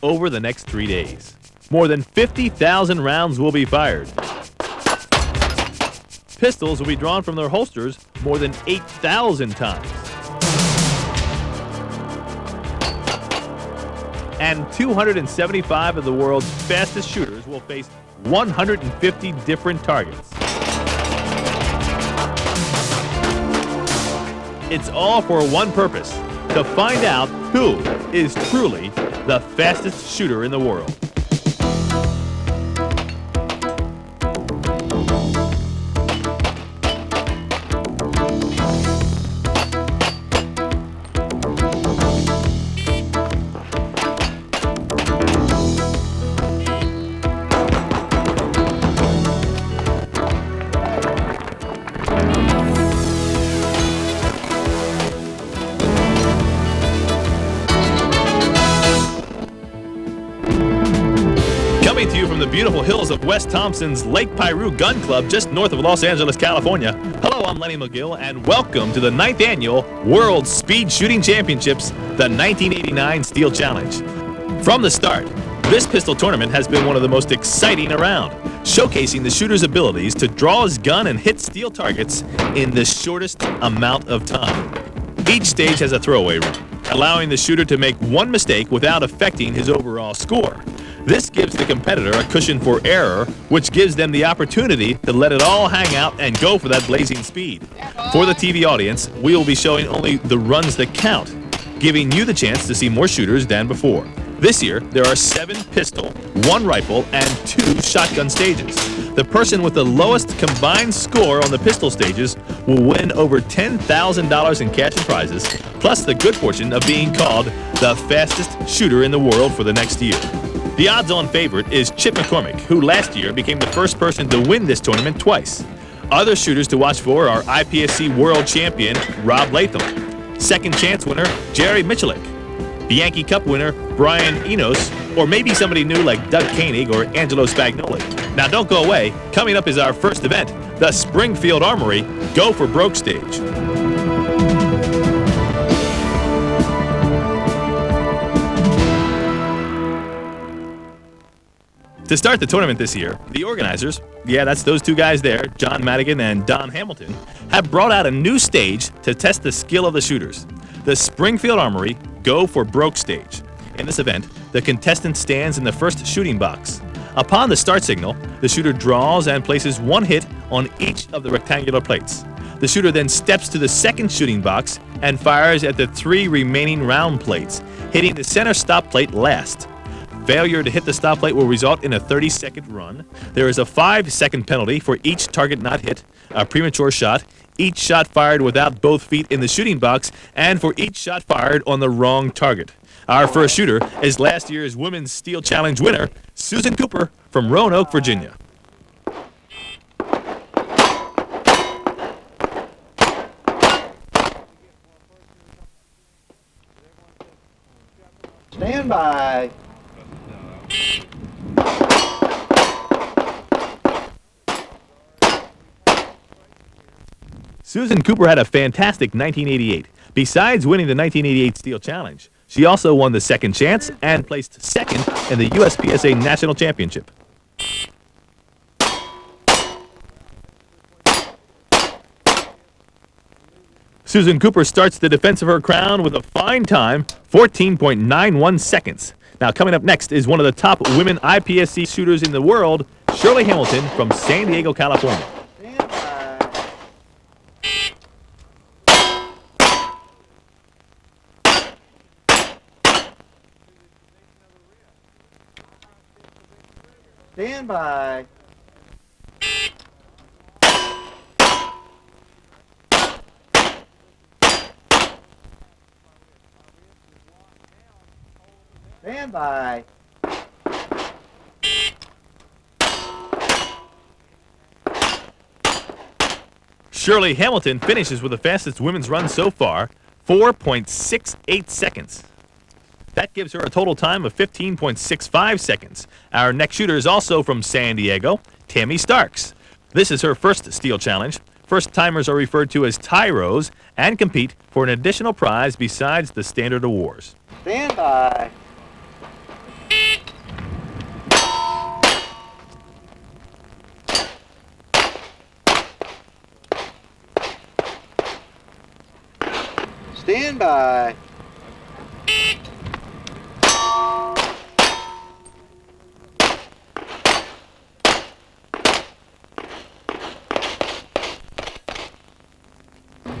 over the next 3 days. More than 50,000 rounds will be fired. Pistols will be drawn from their holsters more than 8,000 times. And 275 of the world's fastest shooters will face 150 different targets. It's all for one purpose: to find out who is truly the fastest shooter in the world. Coming to you from the beautiful hills of West Thompson's Lake Piru Gun Club just north of Los Angeles, California. Hello, I'm Lenny McGill, and welcome to the 9th Annual World Speed Shooting Championships, the 1989 Steel Challenge. From the start, this pistol tournament has been one of the most exciting around, showcasing the shooter's abilities to draw his gun and hit steel targets in the shortest amount of time. Each stage has a throwaway room, allowing the shooter to make one mistake without affecting his overall score. This gives the competitor a cushion for error, which gives them the opportunity to let it all hang out and go for that blazing speed. For the TV audience, we will be showing only the runs that count, giving you the chance to see more shooters than before. This year, there are 7 pistol, 1 rifle, and 2 shotgun stages. The person with the lowest combined score on the pistol stages will win over $10,000 in cash and prizes, plus the good fortune of being called the fastest shooter in the world for the next year. The odds-on favorite is Chip McCormick, who last year became the first person to win this tournament twice. Other shooters to watch for are IPSC World Champion Rob Latham, second chance winner Jerry Michalik, the Yankee Cup winner Brian Enos, or maybe somebody new like Doug Koenig or Angelo Spagnoli. Now don't go away. Coming up is our first event, the Springfield Armory Go for Broke stage. To start the tournament this year, the organizers, yeah, that's those 2 guys there, John Madigan and Don Hamilton, have brought out a new stage to test the skill of the shooters, the Springfield Armory Go for Broke stage. In this event, the contestant stands in the first shooting box. Upon the start signal, the shooter draws and places 1 hit on each of the rectangular plates. The shooter then steps to the second shooting box and fires at the 3 remaining round plates, hitting the center stop plate last. Failure to hit the stop plate will result in a 30-second run. There is a 5-second penalty for each target not hit, a premature shot, each shot fired without both feet in the shooting box, and for each shot fired on the wrong target. Our first shooter is last year's Women's Steel Challenge winner, Susan Cooper from Roanoke, Virginia. Stand by. Susan Cooper had a fantastic 1988. Besides winning the 1988 Steel Challenge, she also won the second chance and placed second in the USPSA National Championship. Susan Cooper starts the defense of her crown with a fine time, 14.91 seconds. Now, coming up next is one of the top women IPSC shooters in the world, Shirley Hamilton from San Diego, California. Stand by. Stand by. Shirley Hamilton finishes with the fastest women's run so far, 4.68 seconds. That gives her a total time of 15.65 seconds. Our next shooter is also from San Diego, Tammy Starks. This is her first Steel Challenge. First-timers are referred to as Tyros and compete for an additional prize besides the standard awards. Stand by. Stand by.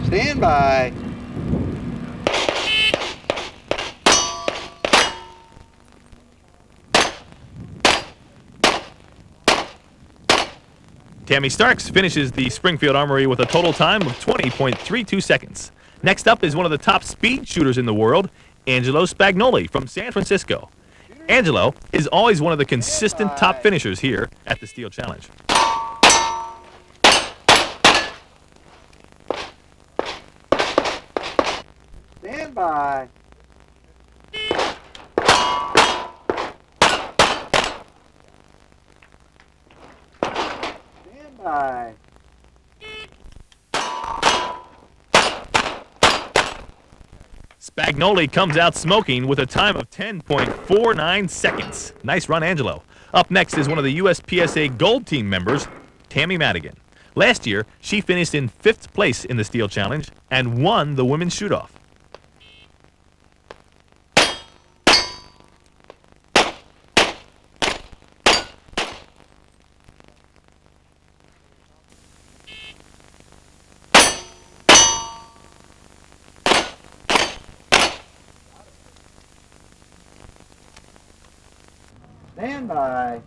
Stand by. Tammy Starks finishes the Springfield Armory with a total time of 20.32 seconds. Next up is one of the top speed shooters in the world, Angelo Spagnoli from San Francisco. Angelo is always one of the consistent top finishers here at the Steel Challenge. Stand by. Stand by. Spagnoli comes out smoking with a time of 10.49 seconds. Nice run, Angelo. Up next is one of the USPSA Gold Team members, Tammy Madigan. Last year, she finished in 5th place in the Steel Challenge and won the women's shoot-off. Stand by.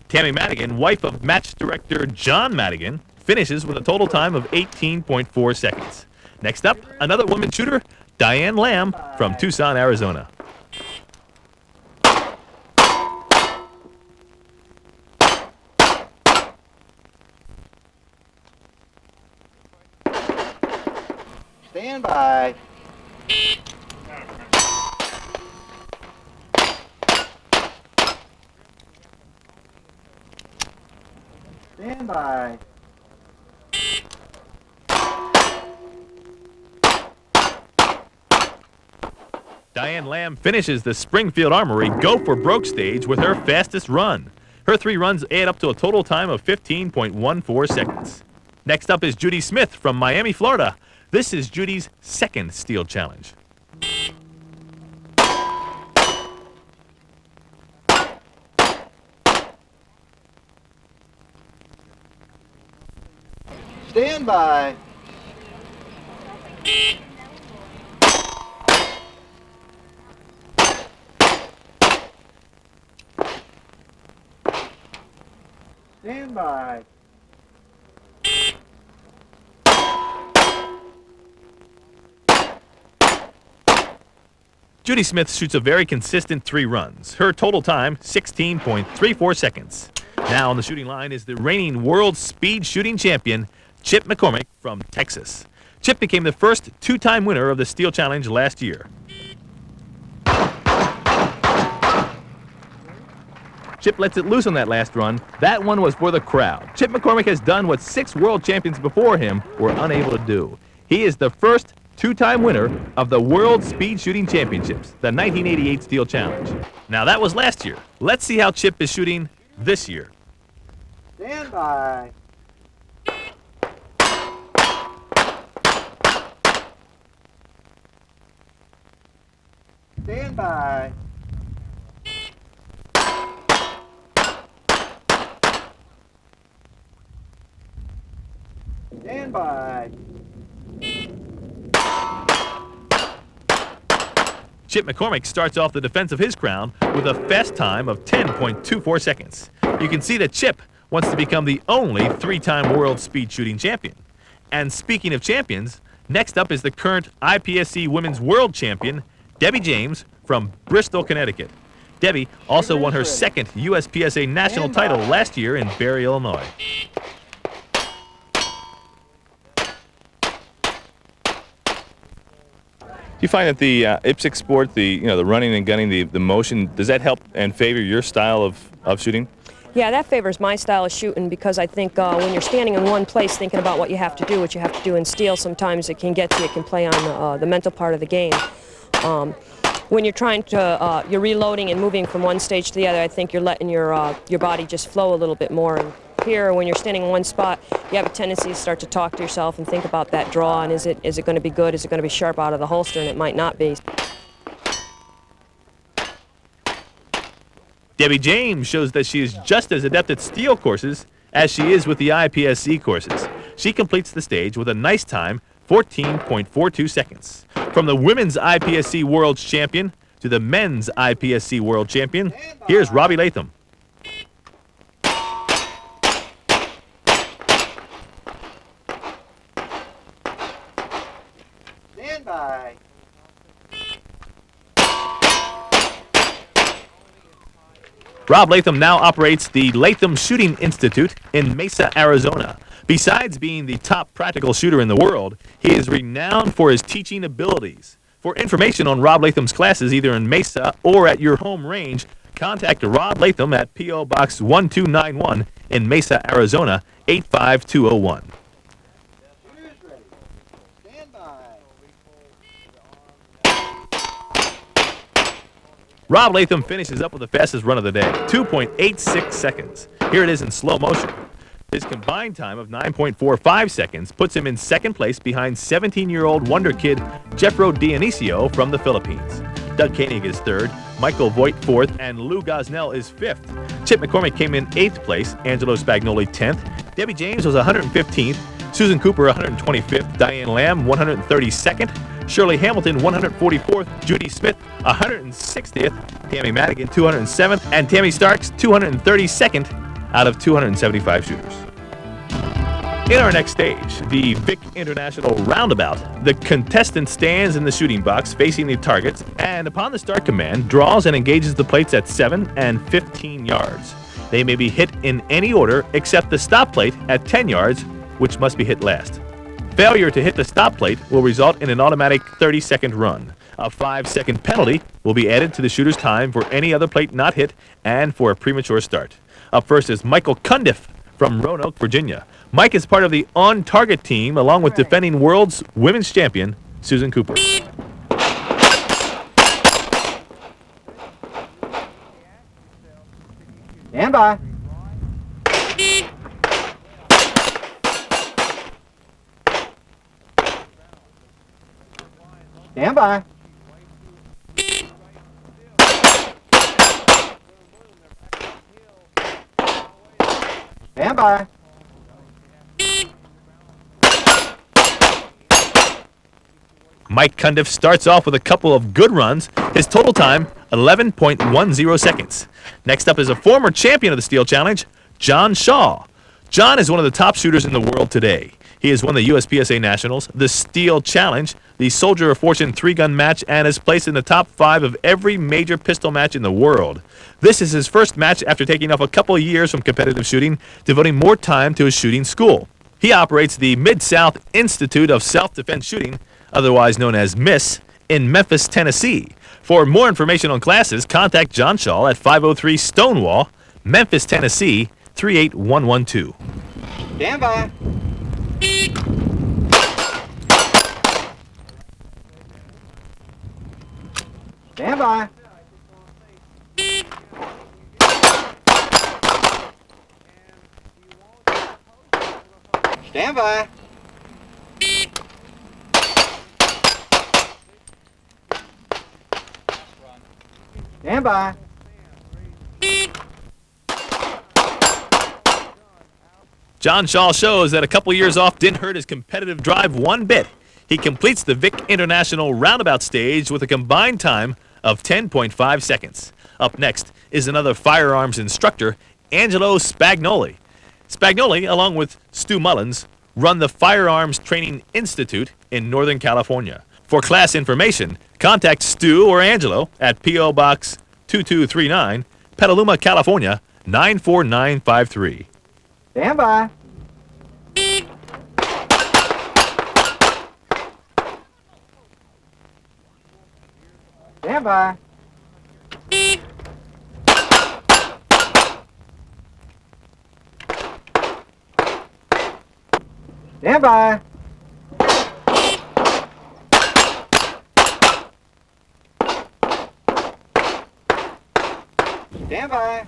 Tammy Madigan, wife of match director John Madigan, finishes with a total time of 18.4 seconds. Next up, another woman shooter, Diane Lamb from Tucson, Arizona. Stand by. Stand by. Diane Lamb finishes the Springfield Armory Go for Broke stage with her fastest run. Her 3 runs add up to a total time of 15.14 seconds. Next up is Judy Smith from Miami, Florida. This is Judy's 2nd Steel Challenge. Stand by. Stand by. Judy Smith shoots a very consistent 3 runs. Her total time, 16.34 seconds. Now on the shooting line is the reigning world speed shooting champion, Chip McCormick from Texas. Chip became the first 2-time winner of the Steel Challenge last year. Chip lets it loose on that last run. That one was for the crowd. Chip McCormick has done what 6 world champions before him were unable to do. He is the first 2-time winner of the World Speed Shooting Championships, the 1988 Steel Challenge. Now that was last year. Let's see how Chip is shooting this year. Stand by. Stand by. Stand by. Chip McCormick starts off the defense of his crown with a fast time of 10.24 seconds. You can see that Chip wants to become the only 3-time world speed shooting champion. And speaking of champions, next up is the current IPSC Women's World Champion, Debbie James from Bristol, Connecticut. Debbie also won her 2nd USPSA national title last year in Barry, Illinois. Do you find that the IPSC sport, the running and gunning, the motion, does that help and favor your style of shooting? Yeah, that favors my style of shooting because I think when you're standing in one place thinking about what you have to do in steel, sometimes it can get to you, it can play on the mental part of the game. when you're trying to, you're reloading and moving from one stage to the other, I think you're letting your body just flow a little bit more. And here, when you're standing in one spot, you have a tendency to start to talk to yourself and think about that draw, and is it going to be good? Is it going to be sharp out of the holster? And it might not be. Debbie James shows that she is just as adept at steel courses as she is with the IPSC courses. She completes the stage with a nice time, 14.42 seconds. From the women's IPSC World Champion to the men's IPSC World Champion, here's Robbie Latham. Stand by. Rob Latham now operates the Latham Shooting Institute in Mesa, Arizona. Besides being the top practical shooter in the world, he is renowned for his teaching abilities. For information on Rob Latham's classes, either in Mesa or at your home range, contact Rob Latham at P.O. Box 1291 in Mesa, Arizona, 85201. Shooters ready. Stand by. Rob Latham finishes up with the fastest run of the day, 2.86 seconds. Here it is in slow motion. His combined time of 9.45 seconds puts him in second place behind 17-year-old wonder kid Jeffro Dionisio from the Philippines. Doug Koenig is third, Michael Voigt fourth, and Lou Gosnell is fifth. Chip McCormick came in eighth place, Angelo Spagnoli 10th, Debbie James was 115th, Susan Cooper 125th, Diane Lamb 132nd, Shirley Hamilton 144th, Judy Smith 160th, Tammy Madigan 207th, and Tammy Starks 232nd out of 275 shooters. In our next stage, the Vic International Roundabout, the contestant stands in the shooting box facing the targets and upon the start command draws and engages the plates at 7 and 15 yards. They may be hit in any order except the stop plate at 10 yards, which must be hit last. Failure to hit the stop plate will result in an automatic 30-second run. A 5-second penalty will be added to the shooter's time for any other plate not hit and for a premature start. Up first is Michael Cundiff from Roanoke, Virginia. Mike is part of the on-target team along with defending world's women's champion, Susan Cooper. Stand by. Stand by. Stand by. Mike Cundiff starts off with a couple of good runs. His total time, 11.10 seconds. Next up is a former champion of the Steel Challenge, John Shaw. John is one of the top shooters in the world today. He has won the USPSA Nationals, the Steel Challenge, the Soldier of Fortune 3-gun match, and is placed in the top 5 of every major pistol match in the world. This is his first match after taking off a couple of years from competitive shooting, devoting more time to his shooting school. He operates the Mid-South Institute of Self-Defense Shooting, otherwise known as MISS, in Memphis, Tennessee. For more information on classes, contact John Shaw at 503 Stonewall, Memphis, Tennessee, 38112. Stand by. Stand by. Stand by. Stand by. John Shaw shows that a couple years off didn't hurt his competitive drive one bit. He completes the Vic International Roundabout stage with a combined time of 10.5 seconds. Up next is another firearms instructor, Angelo Spagnoli. Spagnoli, along with Stu Mullins, run the Firearms Training Institute in Northern California. For class information, contact Stu or Angelo at P.O. Box 2239, Petaluma, California, 94953. Stand by. Stand by. Stand by. Stand by.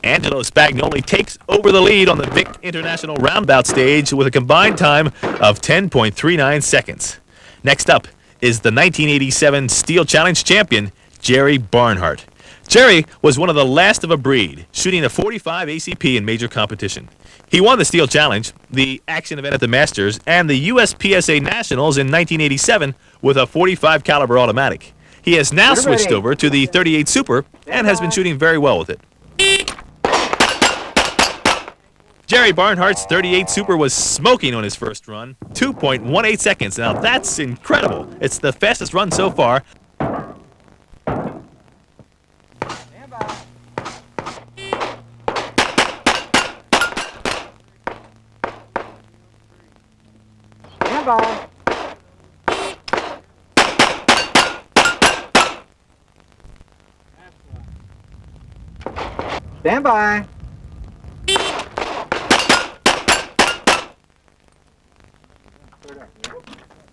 Angelo Spagnoli takes over the lead on the Vic International Roundabout stage with a combined time of 10.39 seconds. Next up is the 1987 Steel Challenge champion, Jerry Barnhart. Jerry was one of the last of a breed, shooting a .45 ACP in major competition. He won the Steel Challenge, the action event at the Masters, and the USPSA Nationals in 1987 with a .45 caliber automatic. He has now switched over to the .38 Super and has been shooting very well with it. Jerry Barnhart's .38 Super was smoking on his first run, 2.18 seconds. Now that's incredible. It's the fastest run so far. Stand by. Stand by. Stand by.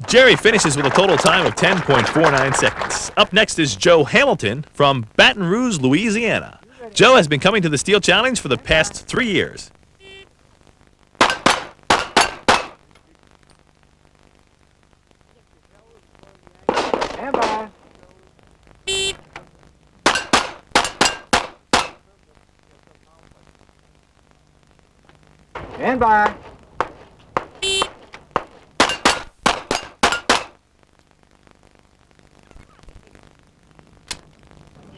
Jerry finishes with a total time of 10.49 seconds. Up next is Joe Hamilton from Baton Rouge, Louisiana. Joe has been coming to the Steel Challenge for the past 3 years. Stand by. Stand by.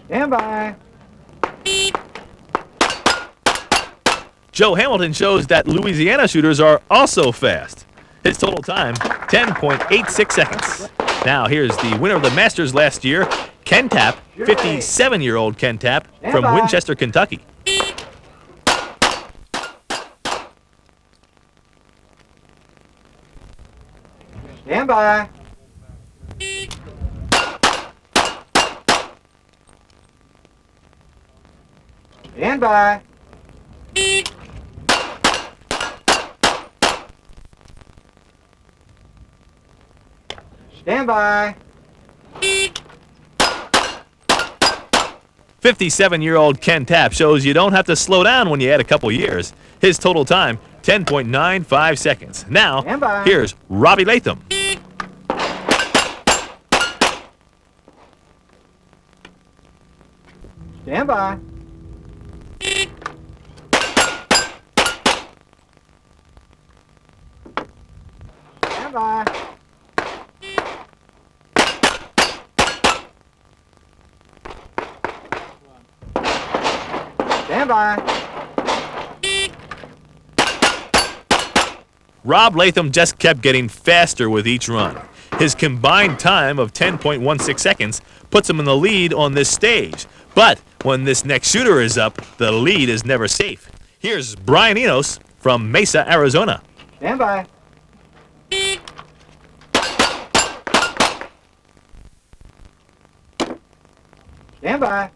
Stand by. Joe Hamilton shows that Louisiana shooters are also fast. His total time, 10.86 seconds. Now here's the winner of the Masters last year, Ken Tapp, 57-year-old Ken Tapp from Winchester, Kentucky. Stand by. Stand by. Stand by. 57-year-old Ken Tapp shows you don't have to slow down when you add a couple years. His total time, 10.95 seconds. Now, here's Robbie Latham. Stand by. Stand by. Stand by. Rob Latham just kept getting faster with each run. His combined time of 10.16 seconds puts him in the lead on this stage. But when this next shooter is up, the lead is never safe. Here's Brian Enos from Mesa, Arizona. Stand by. Stand by.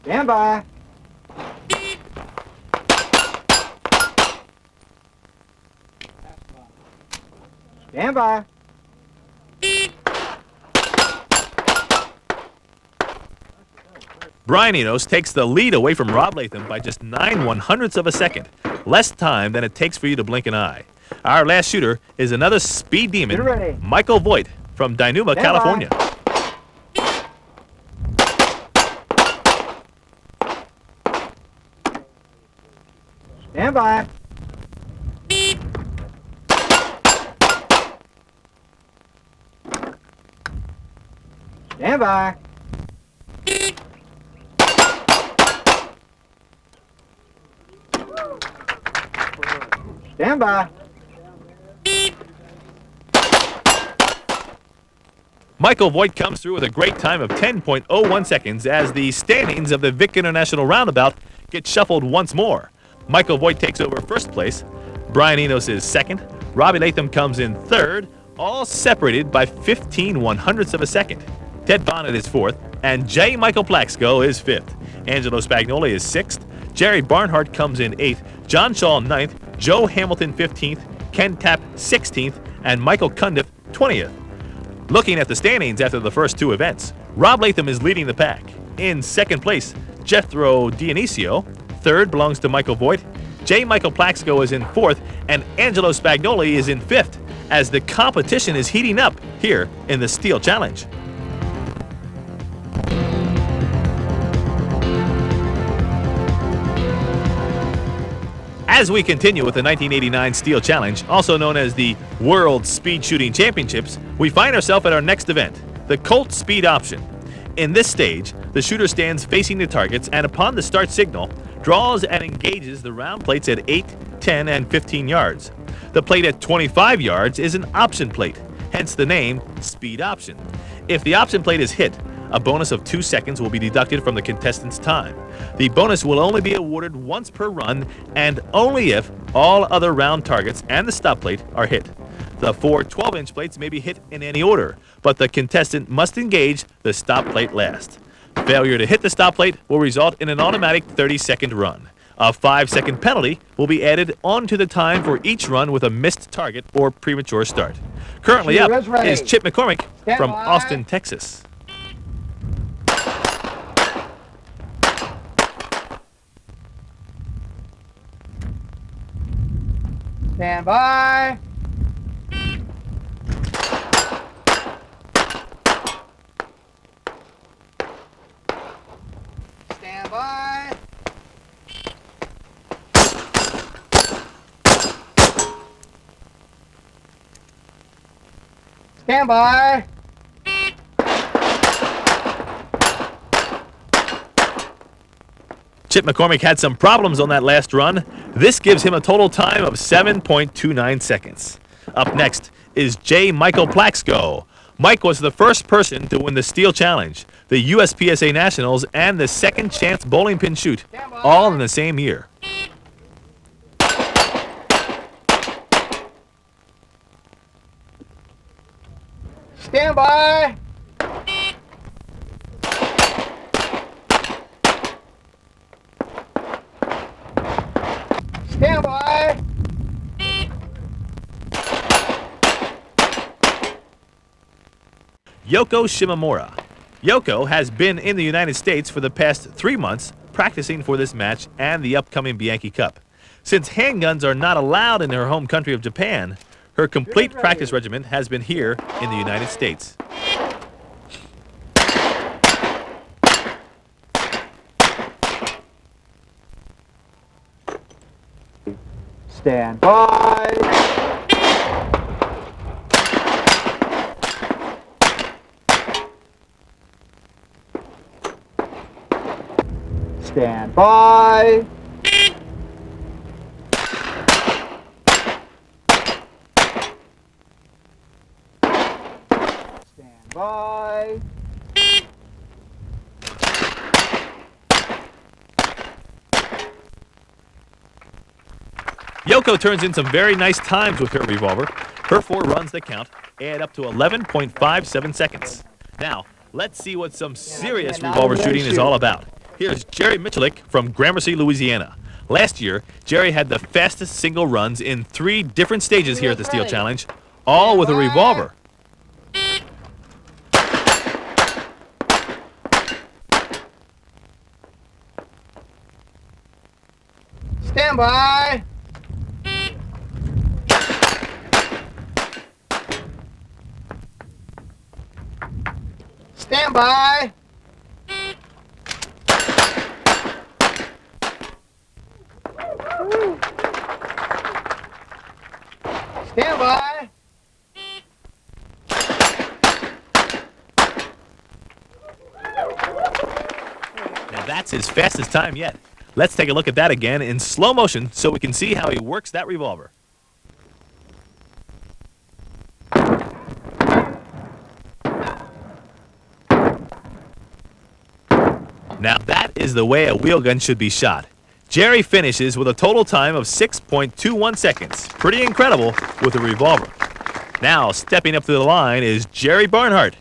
Stand by. Stand by. Brian Enos takes the lead away from Rob Latham by just 9/100ths of a second, less time than it takes for you to blink an eye. Our last shooter is another speed demon, Michael Voigt from Dynuma, California. Stand by. Stand by. Stand by. Michael Voigt comes through with a great time of 10.01 seconds as the standings of the Vic International Roundabout get shuffled once more. Michael Voigt takes over first place. Brian Enos is second. Robbie Latham comes in third, all separated by 15/100ths of a second. Ted Bonnet is fourth, and J. Michael Plaxco is fifth. Angelo Spagnoli is sixth. Jerry Barnhart comes in eighth. John Shaw ninth. Joe Hamilton 15th, Ken Tapp 16th, and Michael Cundiff 20th. Looking at the standings after the first two events, Rob Latham is leading the pack. In second place, Jethro Dionisio. Third belongs to Michael Voigt. J. Michael Plaxco is in fourth, and Angelo Spagnoli is in fifth, as the competition is heating up here in the Steel Challenge. As we continue with the 1989 Steel Challenge, also known as the World Speed Shooting Championships, we find ourselves at our next event, the Colt Speed Option. In this stage, the shooter stands facing the targets and upon the start signal, draws and engages the round plates at 8, 10, and 15 yards. The plate at 25 yards is an option plate, hence the name Speed Option. If the option plate is hit, a bonus of 2 seconds will be deducted from the contestant's time. The bonus will only be awarded once per run and only if all other round targets and the stop plate are hit. The 4 12-inch plates may be hit in any order, but the contestant must engage the stop plate last. Failure to hit the stop plate will result in an automatic 30-second run. A 5-second penalty will be added onto the time for each run with a missed target or premature start. Currently up is Chip McCormick from Austin, Texas. Stand by. Stand by. Stand by. Chip McCormick had some problems on that last run. This gives him a total time of 7.29 seconds. Up next is J. Michael Plaxco. Mike was the first person to win the Steel Challenge, the USPSA Nationals, and the Second Chance Bowling Pin Shoot, all in the same year. Stand by. Stand by. Yoko Shimamura. Yoko has been in the United States for the past 3 months practicing for this match and the upcoming Bianchi Cup. Since handguns are not allowed in her home country of Japan, her complete practice regimen has been here in the United States. Stand by. Stand by. Stand by. Yoko turns in some very nice times with her revolver. Her 4 runs that count add up to 11.57 seconds. Now, let's see what some serious revolver shooting is all about. Here's Jerry Michalik from Gramercy, Louisiana. Last year, Jerry had the fastest single runs in 3 different stages here at the Steel Challenge, all with a revolver. Stand by. Stand by. Stand by. Now that's his fastest time yet. Let's take a look at that again in slow motion so we can see how he works that revolver. Now that is the way a wheel gun should be shot. Jerry finishes with a total time of 6.21 seconds. Pretty incredible with a revolver. Now stepping up to the line is Jerry Barnhart.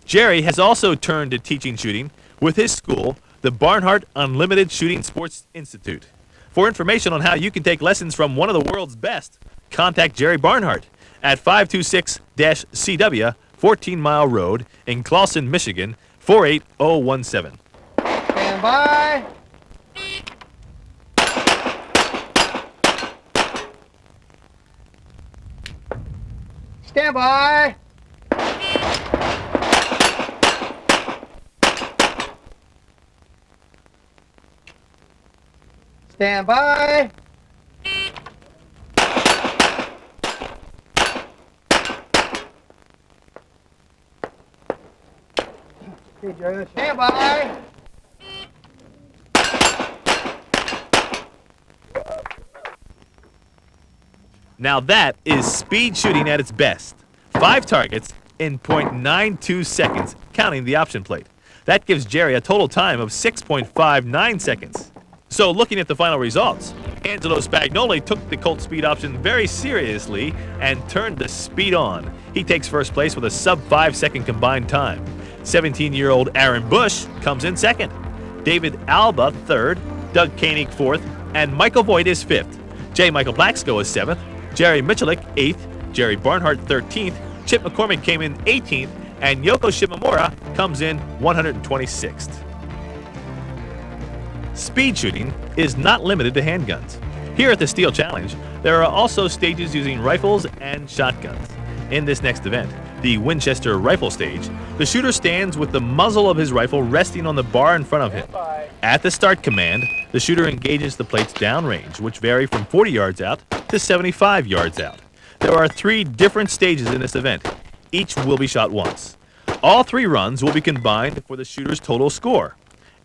Jerry has also turned to teaching shooting with his school, the Barnhart Unlimited Shooting Sports Institute. For information on how you can take lessons from one of the world's best, contact Jerry Barnhart at 526-CW, 14 Mile Road in Clawson, Michigan, 48017. Stand by. Stand by. Stand by. Stand by. Now that is speed shooting at its best. 5 targets in .92 seconds, counting the option plate. That gives Jerry a total time of 6.59 seconds. So looking at the final results, Angelo Spagnoli took the Colt speed option very seriously and turned the speed on. He takes first place with a sub-5 second combined time. 17-year-old Aaron Bush comes in second. David Alba third, Doug Koenig fourth, and Michael Voigt is fifth. J. Michael Blacksco is seventh, Jerry Michalik 8th, Jerry Barnhart 13th, Chip McCormick came in 18th, and Yoko Shimamura comes in 126th. Speed shooting is not limited to handguns. Here at the Steel Challenge, there are also stages using rifles and shotguns. In this next event, the Winchester rifle stage, the shooter stands with the muzzle of his rifle resting on the bar in front of him. At the start command, the shooter engages the plates downrange, which vary from 40 yards out to 75 yards out. There are 3 different stages in this event. Each will be shot once. All 3 runs will be combined for the shooter's total score.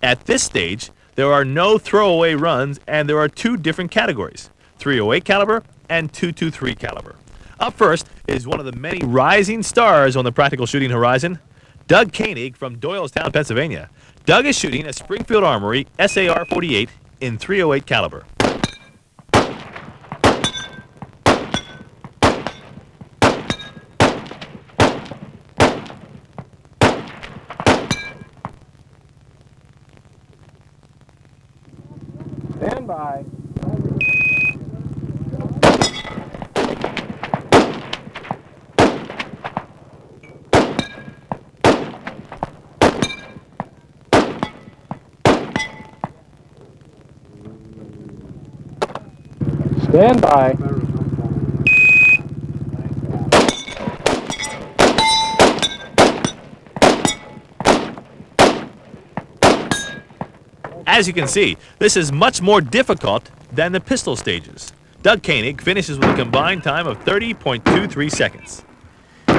At this stage, there are no throwaway runs, and there are 2 different categories, .308 caliber and .223 caliber. Up first is one of the many rising stars on the practical shooting horizon, Doug Koenig from Doylestown, Pennsylvania. Doug is shooting a Springfield Armory SAR-48 in .308 caliber. Stand by. Stand by. As you can see, this is much more difficult than the pistol stages. Doug Koenig finishes with a combined time of 30.23 seconds.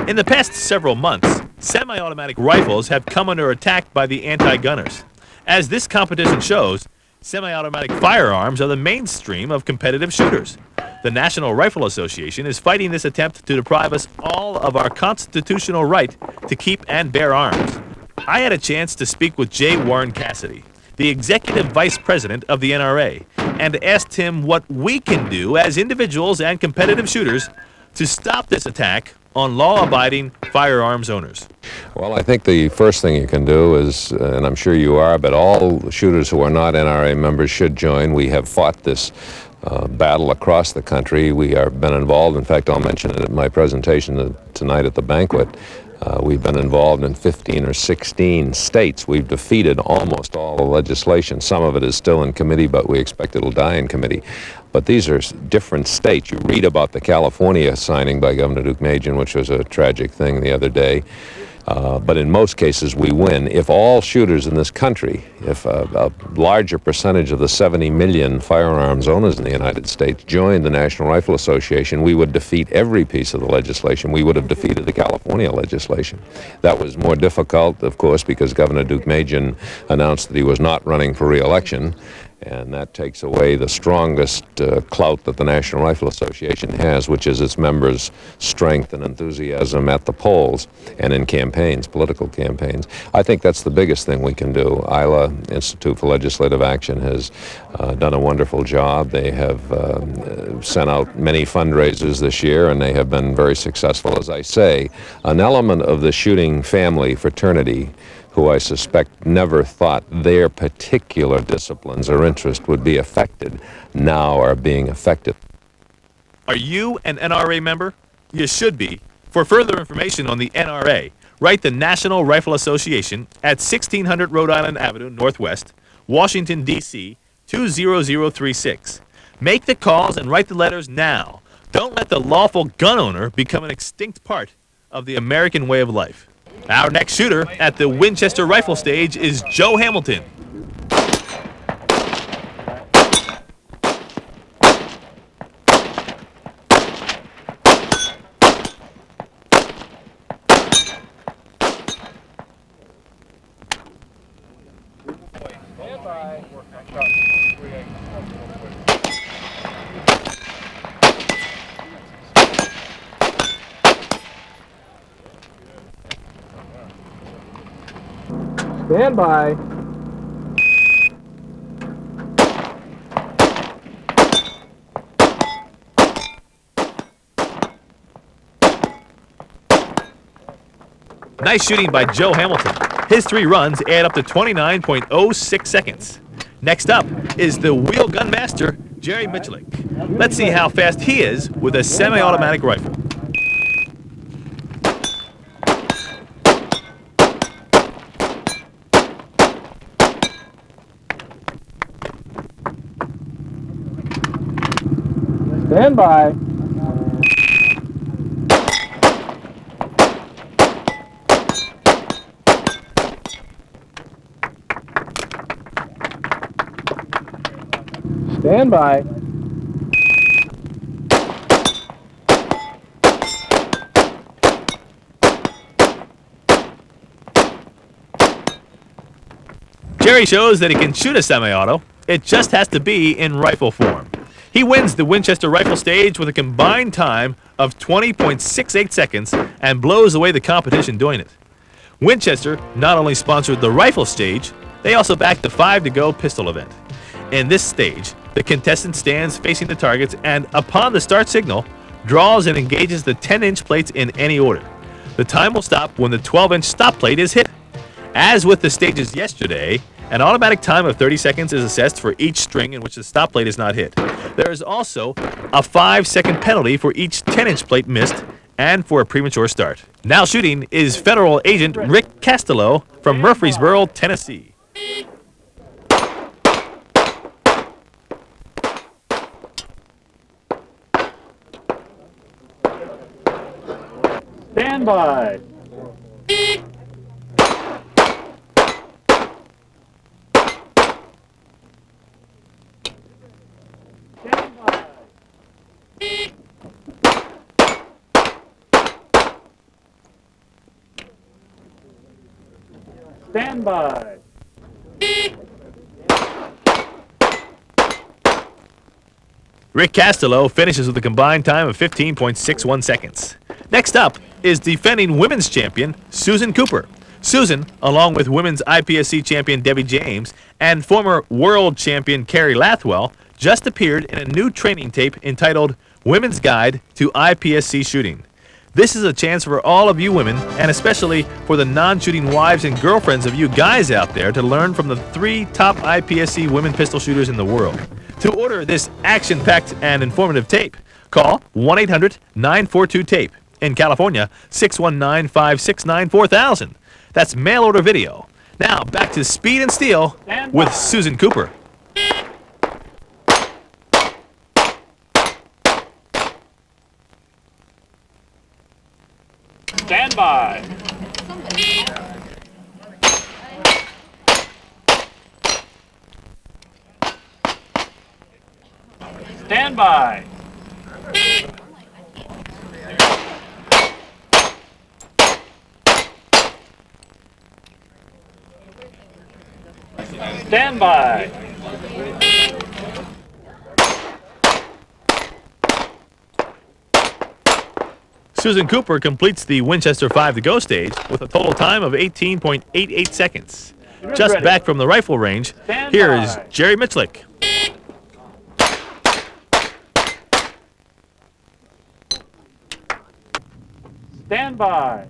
In the past several months, semi-automatic rifles have come under attack by the anti-gunners. As this competition shows, semi-automatic firearms are the mainstream of competitive shooters. The National Rifle Association is fighting this attempt to deprive us all of our constitutional right to keep and bear arms. I had a chance to speak with J. Warren Cassidy, the executive vice president of the NRA, and asked him what we can do as individuals and competitive shooters to stop this attack on law-abiding firearms owners. Well, I think the first thing you can do is, and I'm sure you are, but all shooters who are not NRA members should join. We have fought this battle across the country. We have been involved, in fact, I'll mention it at my presentation tonight at the banquet. We've been involved in 15 or 16 states. We've defeated almost all the legislation. Some of it is still in committee, but we expect it'll die in committee. But these are different states. You read about the California signing by Governor Deukmejian, which was a tragic thing the other day. But in most cases, we win. If all shooters in this country, if a larger percentage of the 70 million firearms owners in the United States joined the National Rifle Association, we would defeat every piece of the legislation. We would have defeated the California legislation. That was more difficult, of course, because Governor Deukmejian announced that he was not running for re-election. And that takes away the strongest clout that the National Rifle Association has, which is its members' strength and enthusiasm at the polls and in campaigns, political campaigns. I think that's the biggest thing we can do. ILA, Institute for Legislative Action, has done a wonderful job. They have sent out many fundraisers this year, and they have been very successful. As I say, an element of the shooting family, fraternity, who I suspect never thought their particular disciplines or interest would be affected, now are being affected. Are you an NRA member? You should be. For further information on the NRA, write the National Rifle Association at 1600 Rhode Island Avenue Northwest, Washington, D.C. 20036. Make the calls and write the letters now. Don't let the lawful gun owner become an extinct part of the American way of life. Our next shooter at the Winchester rifle stage is Joe Hamilton. Stand by. Nice shooting by Joe Hamilton. His 3 runs add up to 29.06 seconds. Next up is the wheel gun master, Jerry Michalik. Let's see how fast he is with a semi-automatic rifle. Stand by. Stand by. Jerry shows that he can shoot a semi-auto. It just has to be in rifle form. He wins the Winchester rifle stage with a combined time of 20.68 seconds and blows away the competition doing it. Winchester not only sponsored the rifle stage, they also backed the 5 to go pistol event. In this stage, the contestant stands facing the targets and, upon the start signal, draws and engages the 10-inch plates in any order. The time will stop when the 12-inch stop plate is hit. As with the stages yesterday, an automatic time of 30 seconds is assessed for each string in which the stop plate is not hit. There is also a 5-second penalty for each 10-inch plate missed and for a premature start. Now shooting is Federal Agent Rick Castello from Murfreesboro, Tennessee. Stand by. Stand by. Rick Castello finishes with a combined time of 15.61 seconds. Next up is defending women's champion Susan Cooper. Susan, along with women's IPSC champion Debbie James and former world champion Carrie Lathwell, just appeared in a new training tape entitled Women's Guide to IPSC Shooting. This is a chance for all of you women, and especially for the non-shooting wives and girlfriends of you guys out there, to learn from the 3 top IPSC women pistol shooters in the world. To order this action-packed and informative tape, call 1-800-942-TAPE. In California, 619-569-4000. That's mail order video. Now, back to Speed and Steel with Susan Cooper. Stand by. Stand by. Stand by. Susan Cooper completes the Winchester 5 to go stage with a total time of 18.88 seconds. Just back from the rifle range, here is Jerry Michalik. Stand by.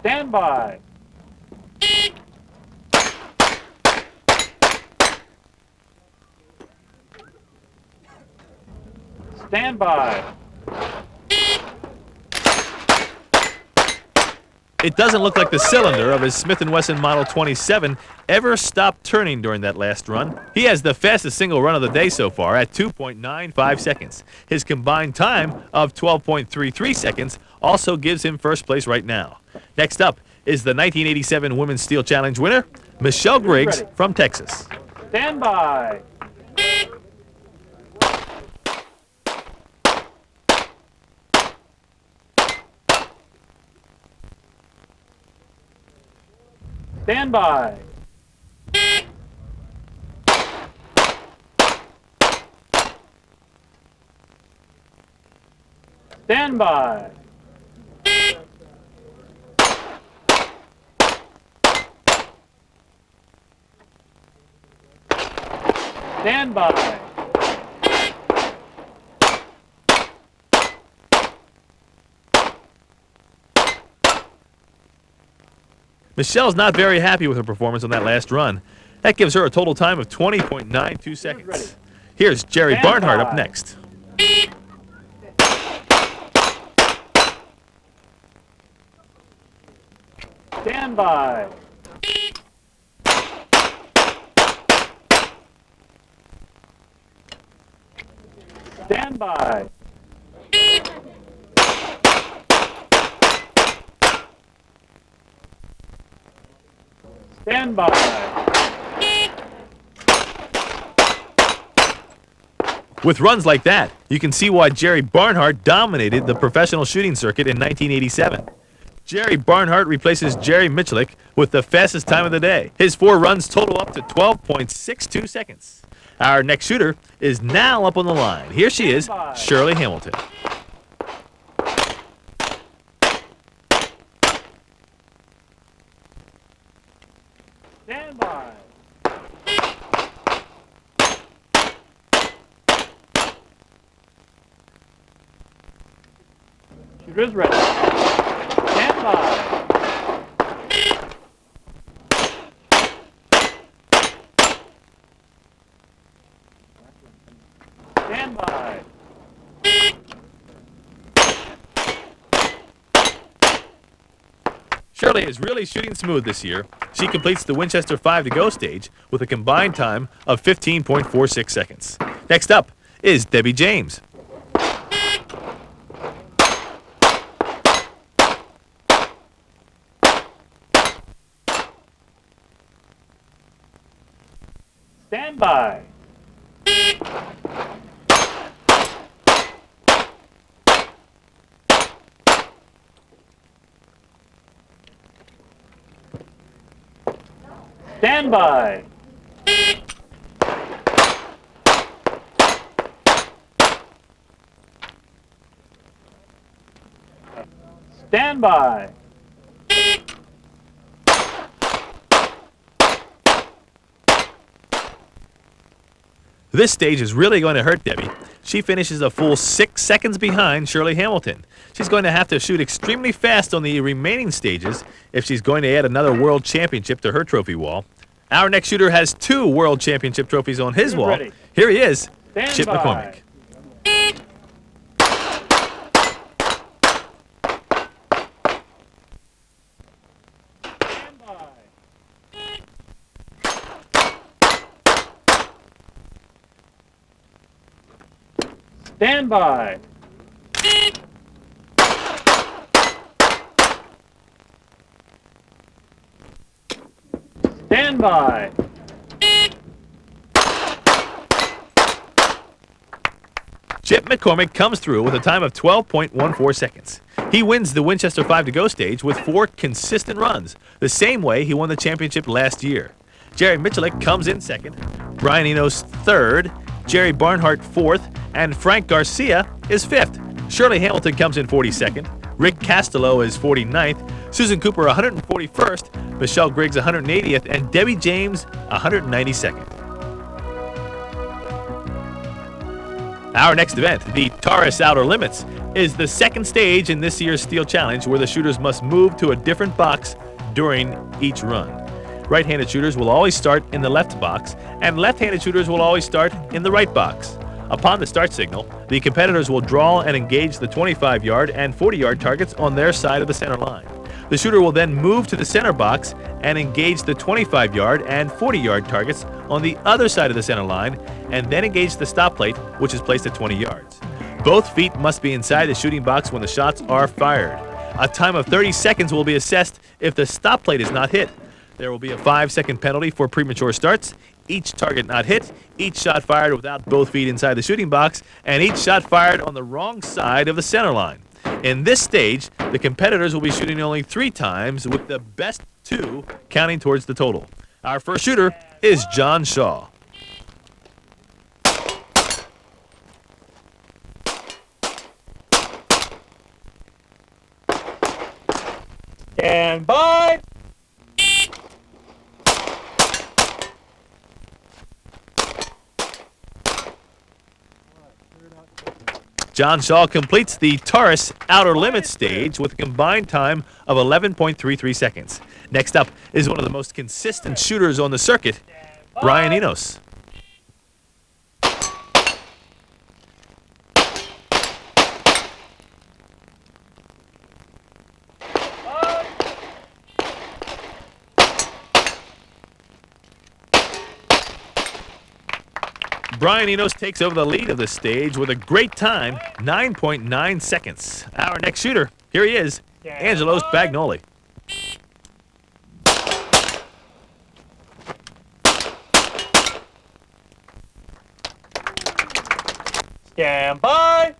Stand by. Stand by. It doesn't look like the cylinder of his Smith & Wesson Model 27 ever stopped turning during that last run. He has the fastest single run of the day so far at 2.95 seconds. His combined time of 12.33 seconds also gives him first place right now. Next up is the 1987 Women's Steel Challenge winner, Michelle Griggs from Texas. Stand by. Stand by. Stand by. Stand by. Michelle's not very happy with her performance on that last run. That gives her a total time of 20.92 seconds. Here's Jerry Barnhart up next. Stand by. Stand by. Stand by. With runs like that, you can see why Jerry Barnhart dominated the professional shooting circuit in 1987. Jerry Barnhart replaces Jerry Michalik with the fastest time of the day. His 4 runs total up to 12.62 seconds. Our next shooter is now up on the line. Here she is, Shirley Hamilton. Stand by. Shooter's ready. Stand by. Stand by. Shirley is really shooting smooth this year. She completes the Winchester 5 to go stage with a combined time of 15.46 seconds. Next up is Debbie James. Stand by. Stand by. Stand by. This stage is really going to hurt Debbie. She finishes a full 6 seconds behind Shirley Hamilton. She's going to have to shoot extremely fast on the remaining stages if she's going to add another world championship to her trophy wall. Our next shooter has 2 world championship trophies on his wall. Ready. Here he is, Stand Chip by. McCormick. Stand by. Stand by. Stand by. Chip McCormick comes through with a time of 12.14 seconds. He wins the Winchester 5 to go stage with 4 consistent runs, the same way he won the championship last year. Jerry Michalik comes in second, Brian Enos third, Jerry Barnhart fourth, and Frank Garcia is fifth. Shirley Hamilton comes in 42nd, Rick Castello is 49th, Susan Cooper 141st, Michelle Griggs 180th, and Debbie James 192nd. Our next event, the Taurus Outer Limits, is the second stage in this year's Steel Challenge where the shooters must move to a different box during each run. Right-handed shooters will always start in the left box, and left-handed shooters will always start in the right box. Upon the start signal, the competitors will draw and engage the 25-yard and 40-yard targets on their side of the center line. The shooter will then move to the center box and engage the 25-yard and 40-yard targets on the other side of the center line, and then engage the stop plate, which is placed at 20 yards. Both feet must be inside the shooting box when the shots are fired. A time of 30 seconds will be assessed if the stop plate is not hit. There will be a 5-second penalty for premature starts, each target not hit, each shot fired without both feet inside the shooting box, and each shot fired on the wrong side of the center line. In this stage, the competitors will be shooting only 3 times, with the best 2 counting towards the total. Our first shooter is John Shaw. Stand by. John Shaw completes the Taurus Outer Limits stage with a combined time of 11.33 seconds. Next up is one of the most consistent shooters on the circuit, Brian Enos. Brian Enos takes over the lead of the stage with a great time, 9.9 seconds. Our next shooter, here he is, Angelo Spagnoli. Stand by.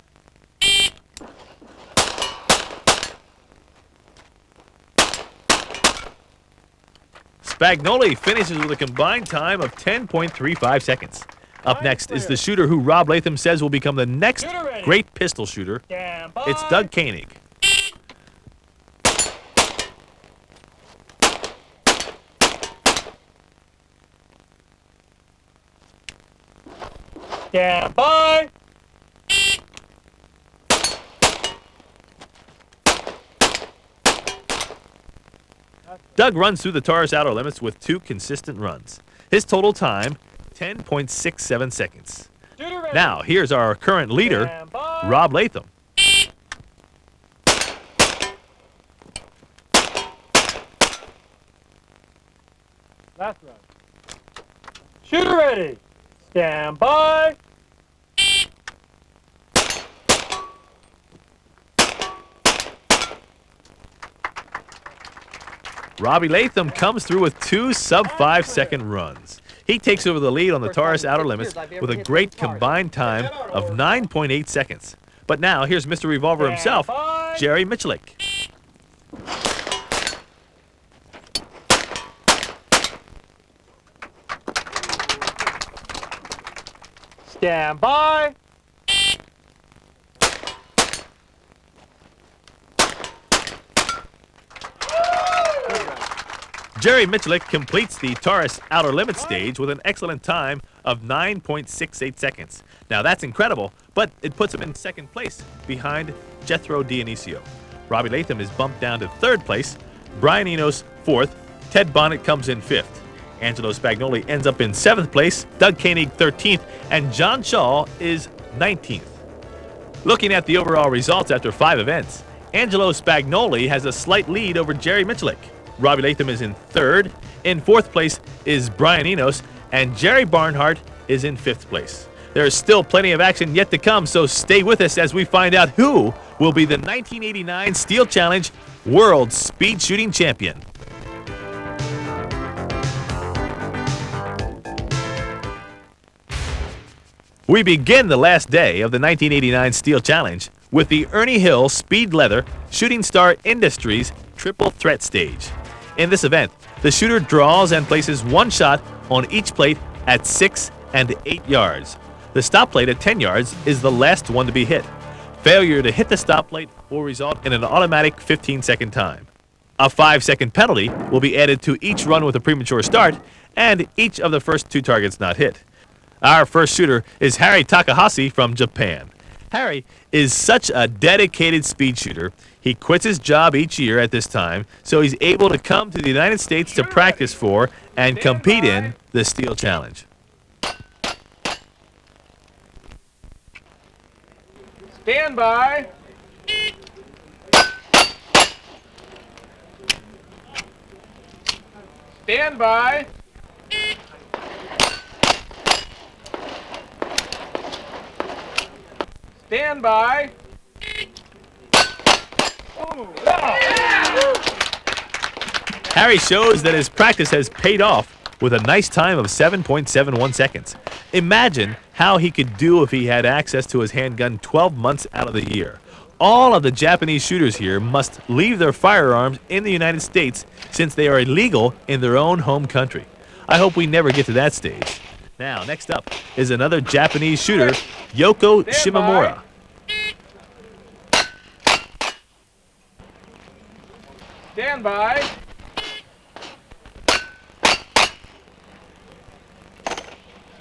Spagnoli finishes with a combined time of 10.35 seconds. Up next is the shooter who Rob Latham says will become the next great pistol shooter. It's Doug Koenig. Stand by. Doug runs through the Taurus Outer Limits with 2 consistent runs. His total time, 10.67 seconds. Now, here's our current leader, Rob Latham. Last round. Shooter ready. Stand by. Robbie Latham comes through with 2 sub-5-second runs. He takes over the lead on the Taurus Outer Limits with a great combined time of 9.8 seconds. But now, here's Mr. Revolver himself, Jerry Michalik. Stand by. Jerry Michalik completes the Taurus Outer Limits stage with an excellent time of 9.68 seconds. Now that's incredible, but it puts him in second place behind Jethro Dionisio. Robbie Latham is bumped down to third place, Brian Enos fourth, Ted Bonnet comes in fifth. Angelo Spagnoli ends up in 7th place, Doug Koenig 13th, and John Shaw is 19th. Looking at the overall results after 5 events, Angelo Spagnoli has a slight lead over Jerry Michalik. Robbie Latham is in 3rd. In 4th place is Brian Enos, and Jerry Barnhart is in 5th place. There is still plenty of action yet to come, so stay with us as we find out who will be the 1989 Steel Challenge World Speed Shooting Champion. We begin the last day of the 1989 Steel Challenge with the Ernie Hill Speed Leather Shooting Star Industries Triple Threat Stage. In this event, the shooter draws and places 1 shot on each plate at 6 and 8 yards. The stop plate at 10 yards is the last one to be hit. Failure to hit the stop plate will result in an automatic 15-second time. A 5-second penalty will be added to each run with a premature start and each of the first 2 targets not hit. Our first shooter is Harry Takahashi from Japan. Harry is such a dedicated speed shooter. He quits his job each year at this time, so he's able to come to the United States to practice for and compete in the Steel Challenge. Stand by. Stand by. Stand by. Harry shows that his practice has paid off with a nice time of 7.71 seconds. Imagine how he could do if he had access to his handgun 12 months out of the year. All of the Japanese shooters here must leave their firearms in the United States since they are illegal in their own home country. I hope we never get to that stage. Now, next up is another Japanese shooter, Yoko Shimamura. Stand by.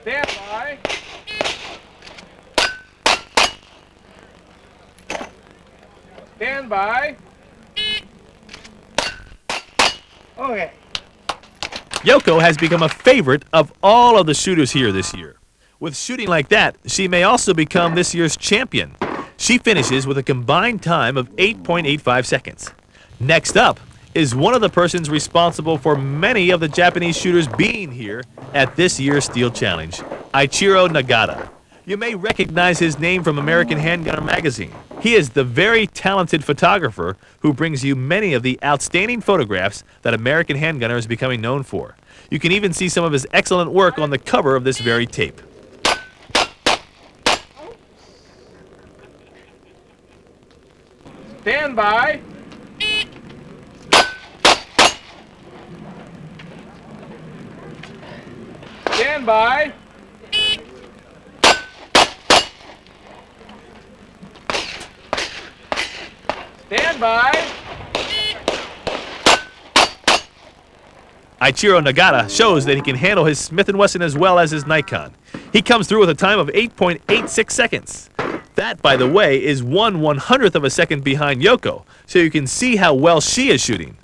Stand by. Stand by. Okay. Yoko has become a favorite of all of the shooters here this year. With shooting like that, she may also become this year's champion. She finishes with a combined time of 8.85 seconds. Next up is one of the persons responsible for many of the Japanese shooters being here at this year's Steel Challenge, Ichiro Nagata. You may recognize his name from American Handgunner magazine. He is the very talented photographer who brings you many of the outstanding photographs that American Handgunner is becoming known for. You can even see some of his excellent work on the cover of this very tape. Stand by. Stand by. Stand by. Ichiro Nagata shows that he can handle his Smith & Wesson as well as his Nikon. He comes through with a time of 8.86 seconds. That, by the way, is 1/100th of a second behind Yoko, so you can see how well she is shooting.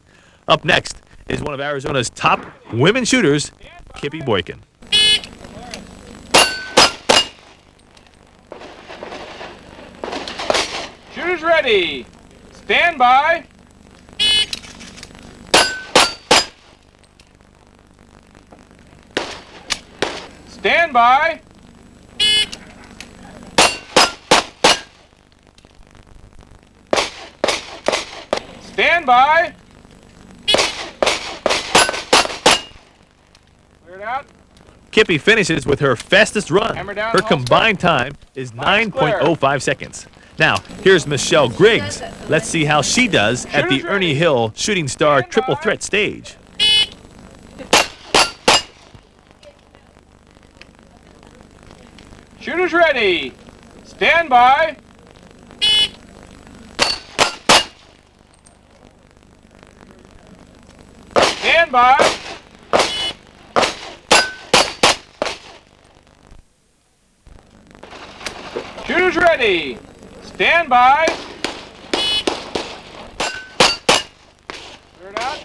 Up next is one of Arizona's top women shooters, Kippy Boykin. Shooters ready. Stand by. Stand by. Stand by. Clear it out. Kippy finishes with her fastest run. Hammer down, Her Mossberg. combined time is Box clear. 9.05 seconds. Now, here's Michelle Griggs. Let's see how she does at the Shooters Ernie ready. Hill Shooting Star Stand Triple by. Threat stage. Shooters ready. Stand by. Stand by. Shooters ready. Stand by. Clear it out.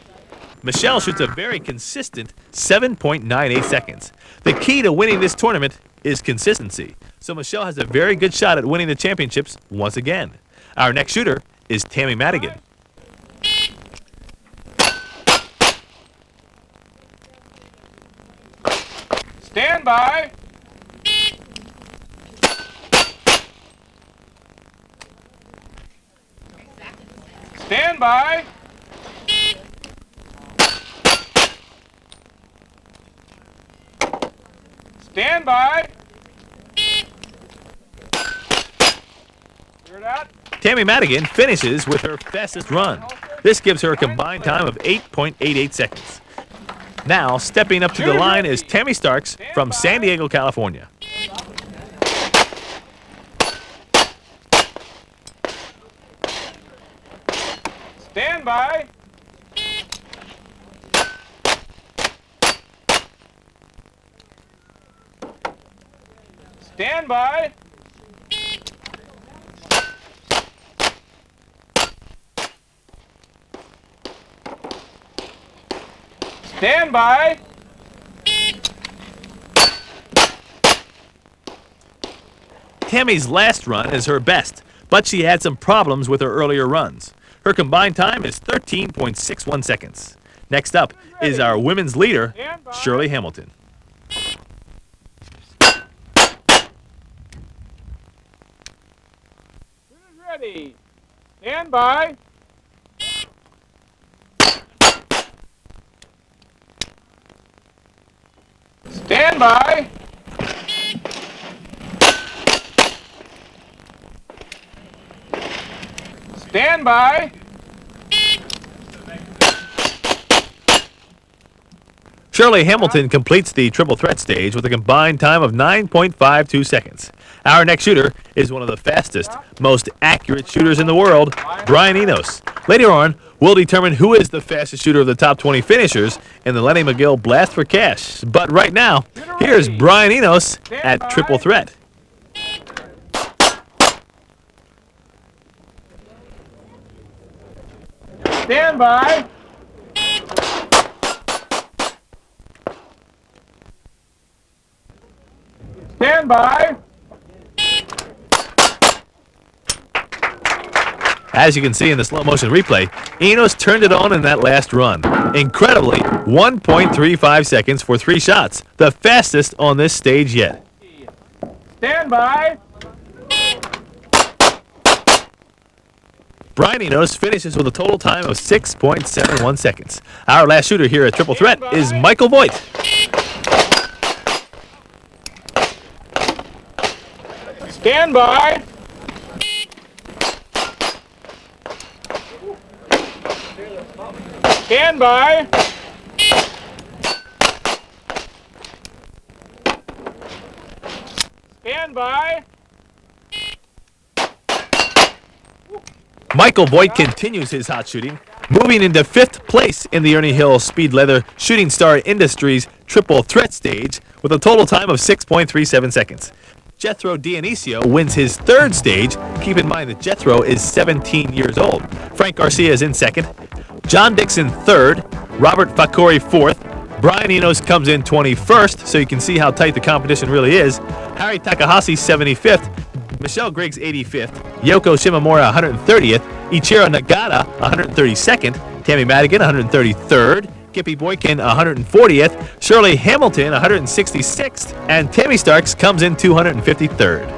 Michelle shoots a very consistent 7.98 seconds. The key to winning this tournament is consistency. So Michelle has a very good shot at winning the championships once again. Our next shooter is Tammy Madigan. Stand by. Stand by. Stand by. Clear it out. Tammy Madigan finishes with her fastest run. This gives her a combined time of 8.88 seconds. Now, stepping up to the line is Tammy Starks from San Diego, California. Stand by. Stand by. Stand by. Tammy's last run is her best, but she had some problems with her earlier runs. Her combined time is 13.61 seconds. Next up is our women's leader, Shirley Hamilton. Ready. Stand by. Stand by. Stand by. Shirley Hamilton completes the triple threat stage with a combined time of 9.52 seconds. Our next shooter is one of the fastest, most accurate shooters in the world, Brian Enos. Later on, we'll determine who is the fastest shooter of the top 20 finishers in the Lenny McGill Blast for Cash. But right now, here's Brian Enos at triple threat. Stand by. Stand by. As you can see in the slow motion replay, Enos turned it on in that last run. Incredibly, 1.35 seconds for 3 shots, the fastest on this stage yet. Stand by. Brian Enos finishes with a total time of 6.71 seconds. Our last shooter here at Triple Threat is Michael Voigt. Stand by. Stand by. Stand by. Michael Voigt continues his hot shooting, moving into 5th place in the Ernie Hill Speed Leather Shooting Star Industries Triple Threat stage with a total time of 6.37 seconds. Jethro Dionisio wins his 3rd stage. Keep in mind that Jethro is 17 years old. Frank Garcia is in 2nd. John Dixon 3rd. Robert Fakori 4th. Brian Enos comes in 21st, so you can see how tight the competition really is. Harry Takahashi 75th. Michelle Griggs 85th. Yoko Shimamura 130th. Ichiro Nagata 132nd. Tammy Madigan 133rd. Kippy Boykin 140th, Shirley Hamilton 166th, and Tammy Starks comes in 253rd.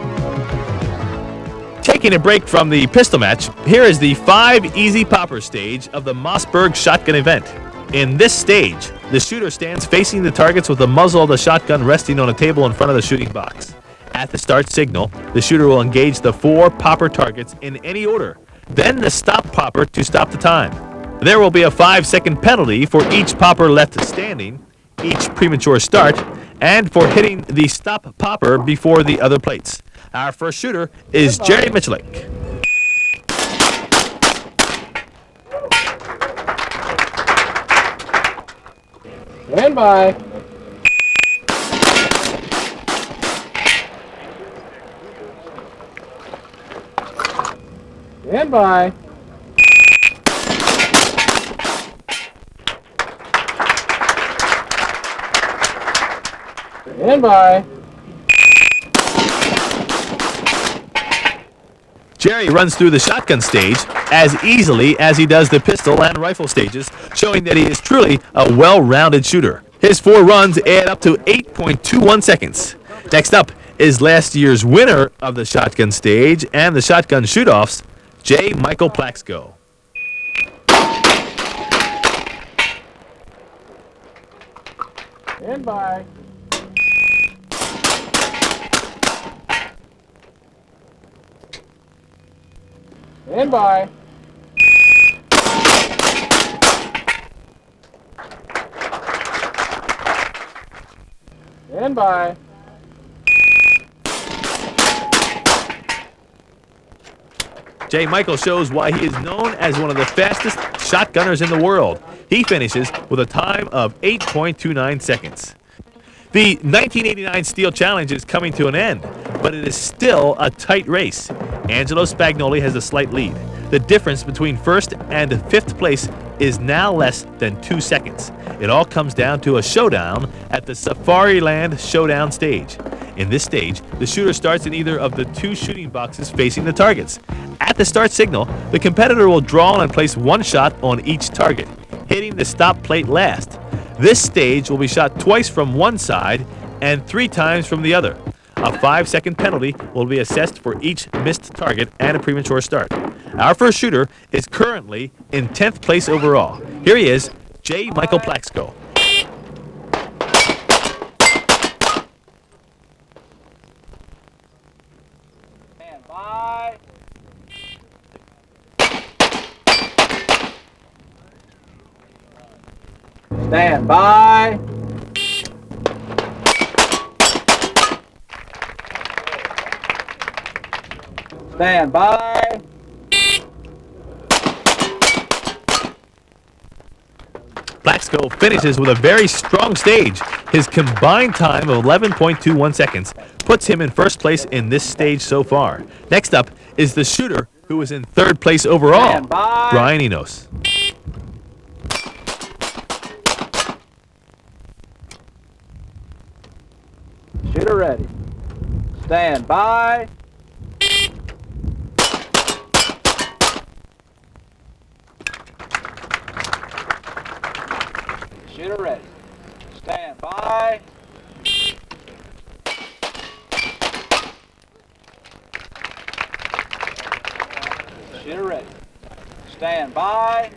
Taking a break from the pistol match, here is the 5 easy popper stage of the Mossberg shotgun event. In this stage, the shooter stands facing the targets with the muzzle of the shotgun resting on a table in front of the shooting box. At the start signal, the shooter will engage the 4 popper targets in any order, then the stop popper to stop the time. There will be a 5-second penalty for each popper left standing, each premature start, and for hitting the stop popper before the other plates. Our first shooter is Jerry Michalik. Stand by. Stand by. Stand by. Jerry runs through the shotgun stage as easily as he does the pistol and rifle stages, showing that he is truly a well-rounded shooter. His 4 runs add up to 8.21 seconds. Next up is last year's winner of the shotgun stage and the shotgun shoot-offs, J. Michael Plaxco. Stand by. Stand by. Stand by. J. Michael shows why he is known as one of the fastest shotgunners in the world. He finishes with a time of 8.29 seconds. The 1989 Steel Challenge is coming to an end, but it is still a tight race. Angelo Spagnoli has a slight lead. The difference between first and fifth place is now less than 2 seconds. It all comes down to a showdown at the Safariland showdown stage. In this stage, the shooter starts in either of the 2 shooting boxes facing the targets. At the start signal, the competitor will draw and place 1 shot on each target, hitting the stop plate last. This stage will be shot twice from one side and 3 times from the other. A 5-second penalty will be assessed for each missed target and a premature start. Our first shooter is currently in 10th place overall. Here he is, J. Michael Plaxco. Stand by. Stand by. Stand by. Plaxco finishes with a very strong stage. His combined time of 11.21 seconds puts him in first place in this stage so far. Next up is the shooter who is in 3rd place overall, Stand by. Brian Enos. Shooter ready. Stand by. Shooter ready. Stand by. Shooter ready. Stand by.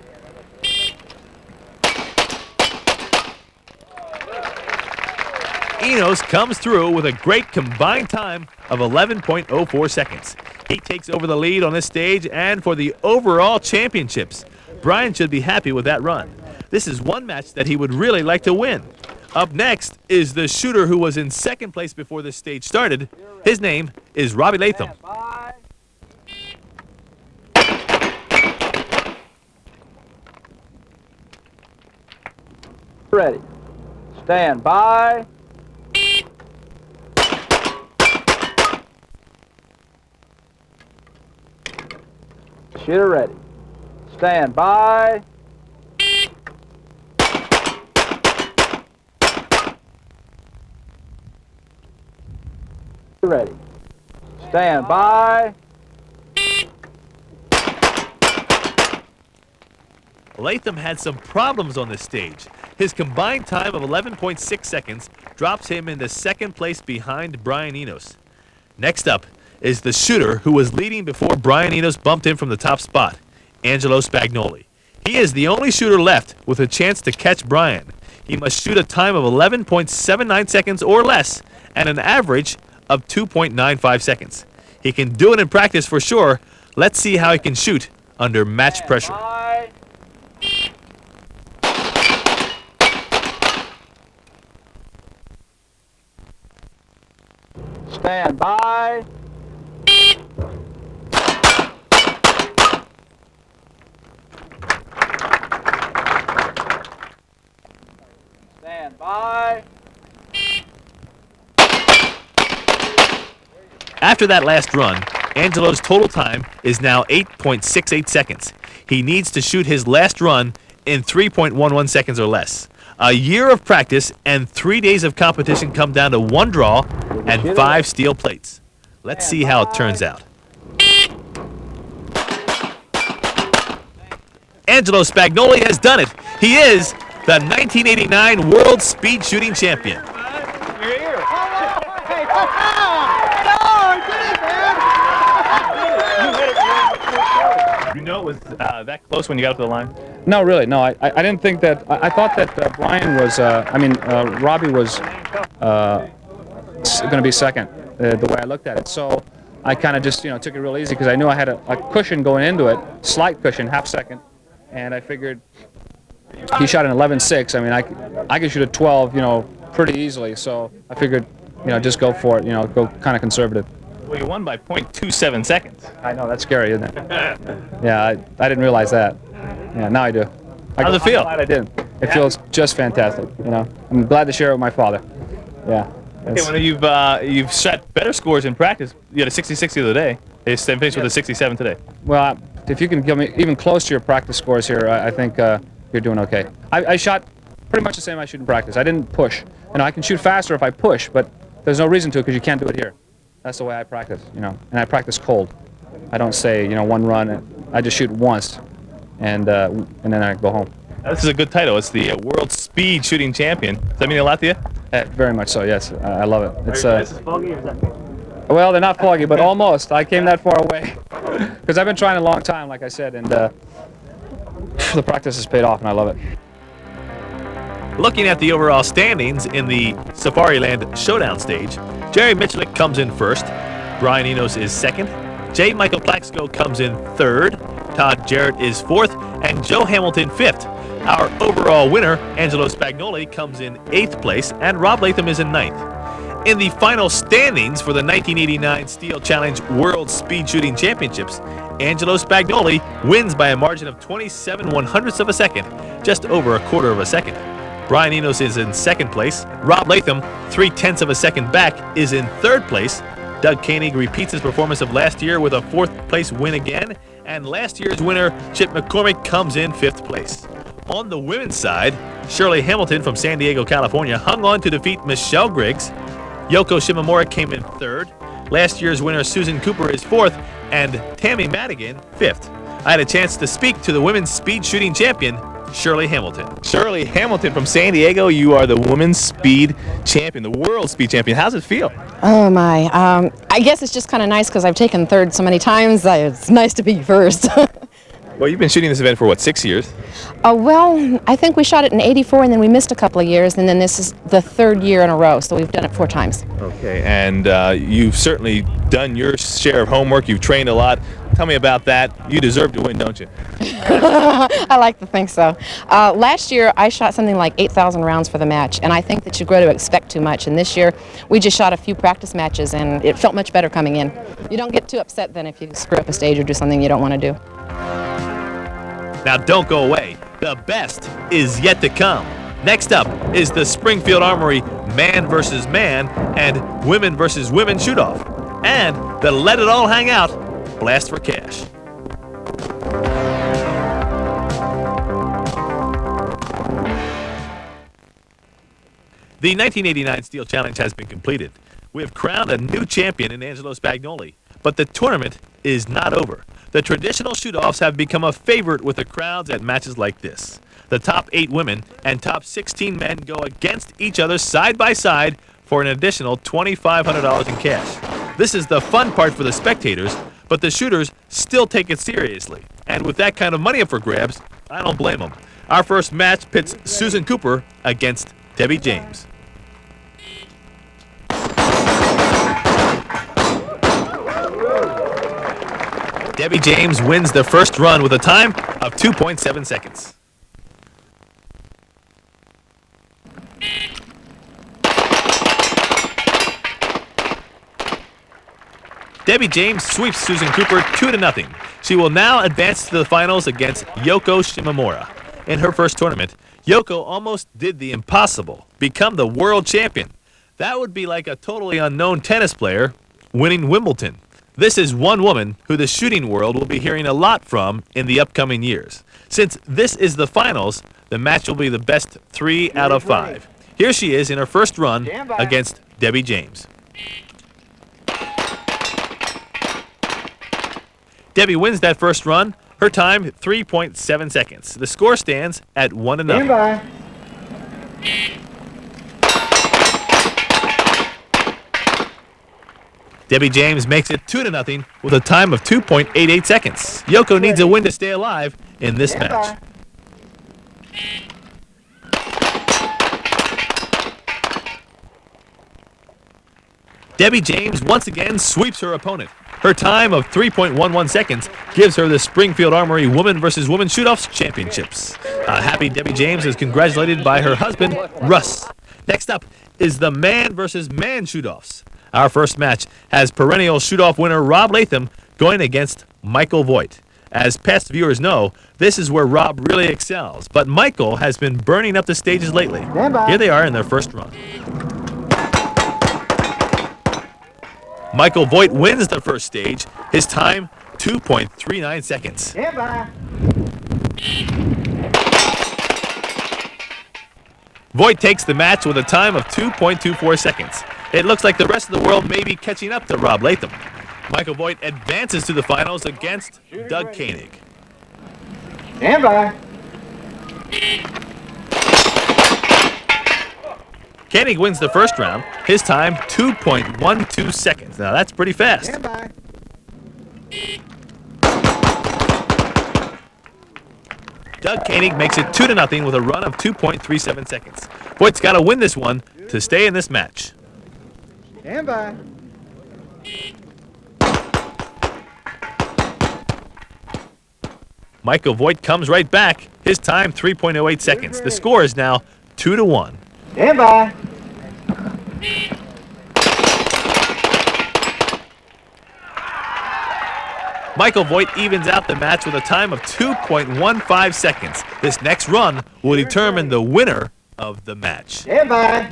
Enos comes through with a great combined time of 11.04 seconds. He takes over the lead on this stage and for the overall championships. Brian should be happy with that run. This is one match that he would really like to win. Up next is the shooter who was in 2nd place before this stage started. His name is Robbie Latham. Stand by. Ready. Stand by. Shooter ready. Stand by. Ready. Stand by. Latham had some problems on this stage. His combined time of 11.6 seconds drops him into 2nd place behind Brian Enos. Next up is the shooter who was leading before Brian Enos bumped him from the top spot, Angelo Spagnoli. He is the only shooter left with a chance to catch Brian. He must shoot a time of 11.79 seconds or less and an average of 2.95 seconds. He can do it in practice for sure. Let's see how he can shoot under match pressure. By. Stand by. Stand by. After that last run, Angelo's total time is now 8.68 seconds. He needs to shoot his last run in 3.11 seconds or less. A year of practice and 3 days of competition come down to 1 draw and 5 steel plates. Let's see how it turns out. Angelo Spagnoli has done it. He is the 1989 World Speed Shooting Champion. You know it was that close when you got up to the line? No, really, no. I didn't think that. I thought that Brian was. Robbie was going to be second. The way I looked at it, so I kind of just took it real easy because I knew I had a cushion going into it, slight cushion, half second, and I figured he shot an 11.6. I mean, I could shoot a 12, pretty easily. So I figured, just go for it. Go kind of conservative. Well, you won by 0.27 seconds. I know, that's scary, isn't it? Yeah, I didn't realize that. Yeah, now I do. How's it feel? I'm glad I did. It feels just fantastic, I'm glad to share it with my father. Yeah. Okay, well, you've shot better scores in practice. You had a 60-60 the other day. They finished with a 67 today. Well, if you can give me even close to your practice scores here, I think you're doing okay. I shot pretty much the same I shoot in practice. I didn't push. You know, I can shoot faster if I push, but there's no reason to because you can't do it here. That's the way I practice, you know. And I practice cold. I don't say, you know, one run. I just shoot once, and then I go home. Now, this is a good title. It's the World Speed Shooting Champion. Does that mean a lot to you? Very much so, yes. I love it. It's Are your glasses foggy or is that? well, they're not foggy, but almost. I came that far away because I've been trying a long time, like I said, and the practice has paid off, and I love it. Looking at the overall standings in the Safariland showdown stage, Jerry Michalik comes in first, Brian Enos is second, J. Michael Plaxco comes in third, Todd Jarrett is fourth, and Joe Hamilton fifth. Our overall winner, Angelo Spagnoli, comes in 8th place, and Rob Latham is in 9th. In the final standings for the 1989 Steel Challenge World Speed Shooting Championships, Angelo Spagnoli wins by a margin of 27/100ths of a second, just over a quarter of a second. Brian Enos is in 2nd place. Rob Latham, 0.3 of a second back, is in 3rd place. Doug Koenig repeats his performance of last year with a 4th place win again, and last year's winner, Chip McCormick, comes in 5th place. On the women's side, Shirley Hamilton from San Diego, California, hung on to defeat Michelle Griggs. Yoko Shimomura came in 3rd. Last year's winner, Susan Cooper, is 4th, and Tammy Madigan, 5th. I had a chance to speak to the women's speed shooting champion, Shirley Hamilton. Shirley Hamilton from San Diego, you are the women's speed champion, the world speed champion. How's it feel? Oh my, I guess it's just kind of nice because I've taken 3rd so many times. It's nice to be 1st. Well, you've been shooting this event for, what, 6 years? Well, I think we shot it in '84 and then we missed a couple of years, and then this is the 3rd year in a row, so we've done it 4 times. Okay, and you've certainly done your share of homework. You've trained a lot. Tell me about that. You deserve to win, don't you? I like to think so. Last year, I shot something like 8,000 rounds for the match, and I think that you grow to expect too much. And this year, we just shot a few practice matches, and it felt much better coming in. You don't get too upset then if you screw up a stage or do something you don't want to do. Now don't go away. The best is yet to come. Next up is the Springfield Armory man versus man and women versus women shoot-off. And the Let It All Hang Out Blast for Cash. The 1989 Steel Challenge has been completed. We have crowned a new champion in Angelo Spagnoli, but the tournament is not over. The traditional shoot-offs have become a favorite with the crowds at matches like this. The top 8 women and top 16 men go against each other side by side for an additional $2,500 in cash. This is the fun part for the spectators, but the shooters still take it seriously. And with that kind of money up for grabs, I don't blame them. Our first match pits Susan Cooper against Debbie James. Debbie James wins the first run with a time of 2.7 seconds. Debbie James sweeps Susan Cooper 2-0. She will now advance to the finals against Yoko Shimomura. In her first tournament, Yoko almost did the impossible, become the world champion. That would be like a totally unknown tennis player winning Wimbledon. This is one woman who the shooting world will be hearing a lot from in the upcoming years. Since this is the finals, the match will be the best 3 out of 5. Here she is in her first run against Debbie James. Debbie wins that first run. Her time, 3.7 seconds. The score stands at 1-0. Debbie James makes it 2-0 with a time of 2.88 seconds. Yoko needs a win to stay alive in this match. Debbie James once again sweeps her opponent. Her time of 3.11 seconds gives her the Springfield Armory Woman vs. Woman Shoot-Offs Championships. Happy Debbie James is congratulated by her husband, Russ. Next up is the Man vs. Man Shoot-Offs. Our first match has perennial shoot-off winner Rob Latham going against Michael Voigt. As past viewers know, this is where Rob really excels, but Michael has been burning up the stages lately. Here they are in their first run. Michael Voigt wins the first stage. His time, 2.39 seconds. Stand by. Voigt takes the match with a time of 2.24 seconds. It looks like the rest of the world may be catching up to Rob Latham. Michael Voigt advances to the finals against Doug Koenig. Stand by. Koenig wins the first round. His time, 2.12 seconds. Now that's pretty fast. Stand by. Doug Koenig makes it 2-0 with a run of 2.37 seconds. Voigt's got to win this one to stay in this match. Stand by. Michael Voigt comes right back. His time, 3.08 seconds. The score is now 2-1. Stand by. Michael Voigt evens out the match with a time of 2.15 seconds. This next run will determine the winner of the match. Stand by.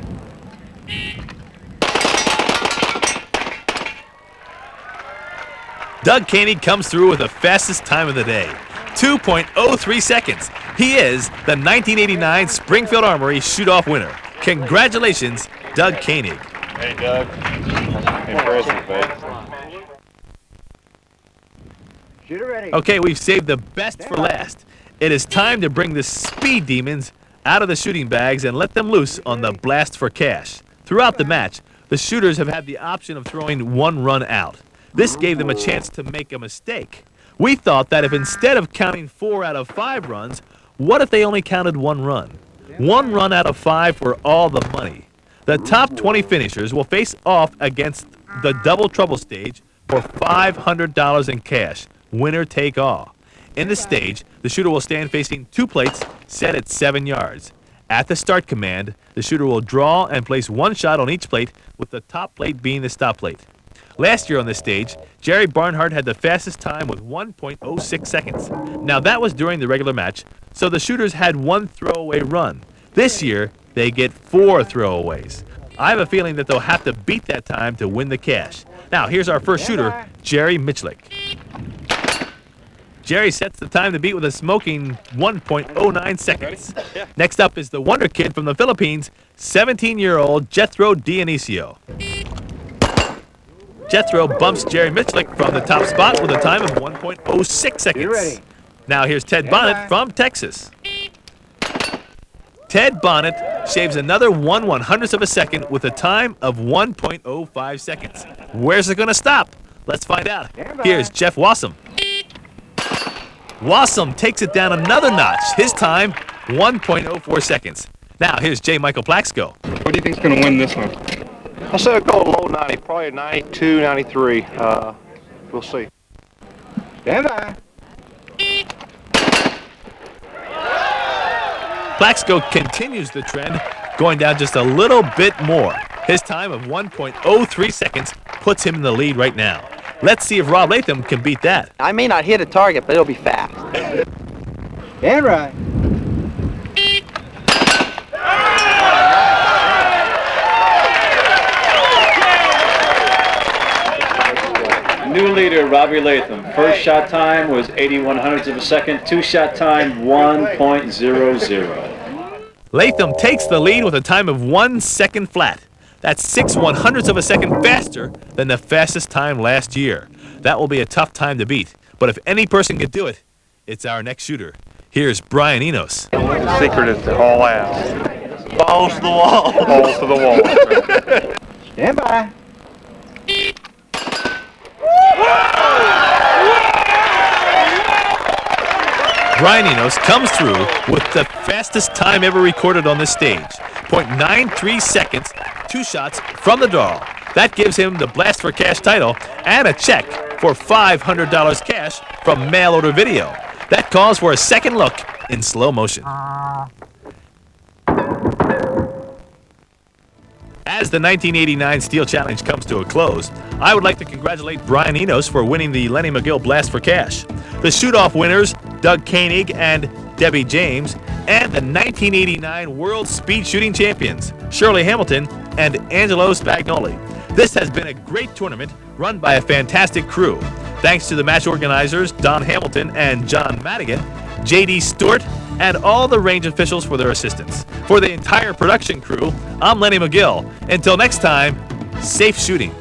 Doug Koenig comes through with the fastest time of the day, 2.03 seconds. He is the 1989 Springfield Armory shoot-off winner. Congratulations, Doug Koenig. Hey, Doug. Impressive, babe. Shooter ready. Okay, we've saved the best for last. It is time to bring the speed demons out of the shooting bags and let them loose on the blast for cash. Throughout the match, the shooters have had the option of throwing one run out. This gave them a chance to make a mistake. We thought that if instead of counting 4 out of 5 runs, what if they only counted 1 run? 1 run out of 5 for all the money. The top 20 finishers will face off against the double trouble stage for $500 in cash. Winner take all. In the stage, the shooter will stand facing 2 plates set at 7 yards. At the start command, the shooter will draw and place 1 shot on each plate, with the top plate being the stop plate. Last year on this stage, Jerry Barnhart had the fastest time with 1.06 seconds. Now that was during the regular match, so the shooters had 1 throwaway run. This year, they get 4 throwaways. I have a feeling that they'll have to beat that time to win the cash. Now here's our first shooter, Jerry Michlik. Jerry sets the time to beat with a smoking 1.09 seconds. Next up is the wonder kid from the Philippines, 17-year-old Jethro Dionisio. Jethro bumps Jerry Michlik from the top spot with a time of 1.06 seconds. Now here's Ted Bonnet from Texas. Ted Bonnet shaves another 1/100th of a second with a time of 1.05 seconds. Where's it going to stop? Let's find out. Here's Jeff Wassam. Wassam takes it down another notch. His time, 1.04 seconds. Now here's J. Michael Plaxco. What do you think's going to win this one? I said I'd go low 90, probably 92, 93. We'll see. Stand by. Plaxco continues the trend, going down just a little bit more. His time of 1.03 seconds puts him in the lead right now. Let's see if Rob Latham can beat that. I may not hit a target, but it'll be fast. Stand right. New leader, Robbie Latham. First shot time was 81/100ths of a second. 2-shot time, 1.00. Latham takes the lead with a time of 1 second flat. That's 6/100ths of a second faster than the fastest time last year. That will be a tough time to beat. But if any person can do it, it's our next shooter. Here's Brian Enos. The secret is to haul ass. Balls to the wall. Balls to the wall. Stand by. Brian Enos comes through with the fastest time ever recorded on this stage. 0.93 seconds, 2 shots from the draw. That gives him the Blast for Cash title and a check for $500 cash from Mail Order Video. That calls for a second look in slow motion. As the 1989 Steel Challenge comes to a close, I would like to congratulate Brian Enos for winning the Lenny McGill Blast for Cash. The shoot-off winners, Doug Koenig and Debbie James, and the 1989 World Speed Shooting Champions, Shirley Hamilton and Angelo Spagnoli. This has been a great tournament run by a fantastic crew. Thanks to the match organizers, Don Hamilton and John Madigan, J.D. Stewart, and all the range officials for their assistance. For the entire production crew, I'm Lenny McGill. Until next time, safe shooting.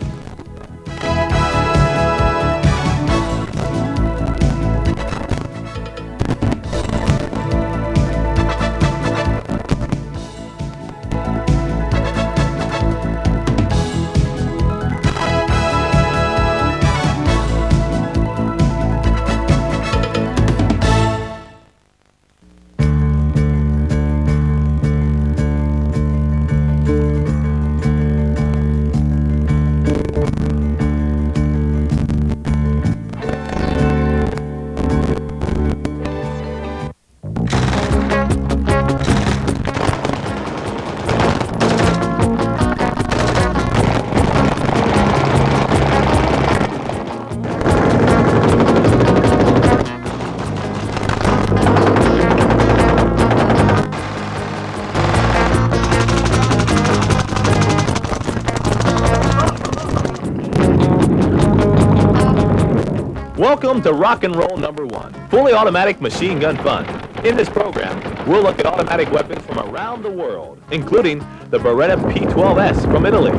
Welcome to Rock and Roll Number 1, fully automatic machine gun fun. In this program, we'll look at automatic weapons from around the world, including the Beretta P12S from Italy,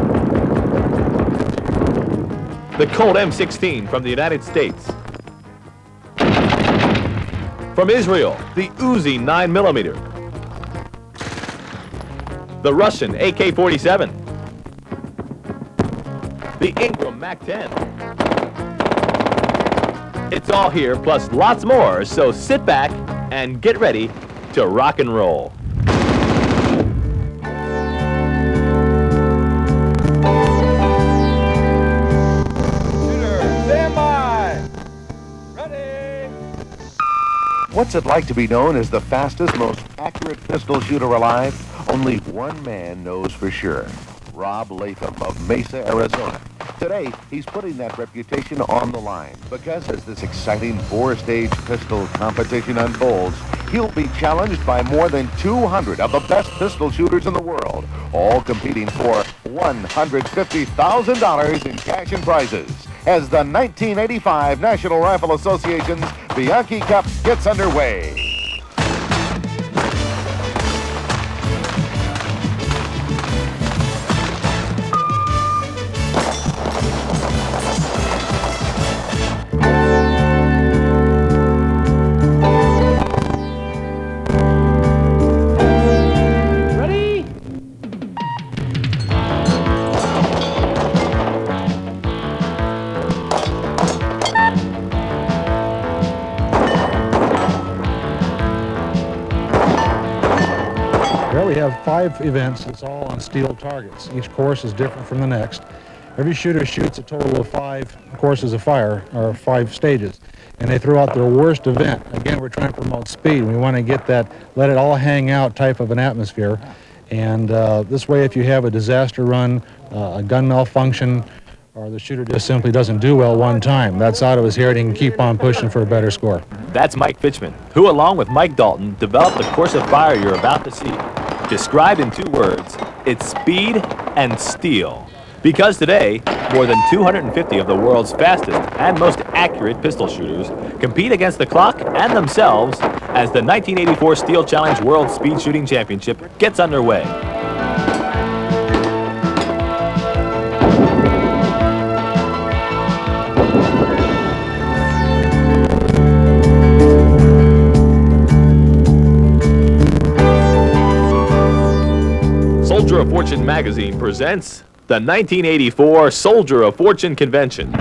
the Colt M16 from the United States, from Israel, the Uzi 9mm, the Russian AK-47, the Ingram MAC-10. It's all here, plus lots more, so sit back and get ready to rock and roll. Stand by! Ready! What's it like to be known as the fastest, most accurate pistol shooter alive? Only one man knows for sure. Rob Latham of Mesa, Arizona. Today, he's putting that reputation on the line because as this exciting four-stage pistol competition unfolds, he'll be challenged by more than 200 of the best pistol shooters in the world, all competing for $150,000 in cash and prizes as the 1985 National Rifle Association's Bianchi Cup gets underway. We have 5 events. It's all on steel targets. Each course is different from the next. Every shooter shoots a total of 5 courses of fire, or 5 stages, and they throw out their worst event. Again, we're trying to promote speed. We want to get that, let it all hang out type of an atmosphere. And this way, if you have a disaster run, a gun malfunction, or the shooter just simply doesn't do well one time, that's out of his head, he can keep on pushing for a better score. That's Mike Fitchman, who along with Mike Dalton developed the course of fire you're about to see. Described in 2 words, it's speed and steel. Because today, more than 250 of the world's fastest and most accurate pistol shooters compete against the clock and themselves as the 1984 Steel Challenge World Speed Shooting Championship gets underway. Soldier of Fortune magazine presents the 1984 Soldier of Fortune Convention.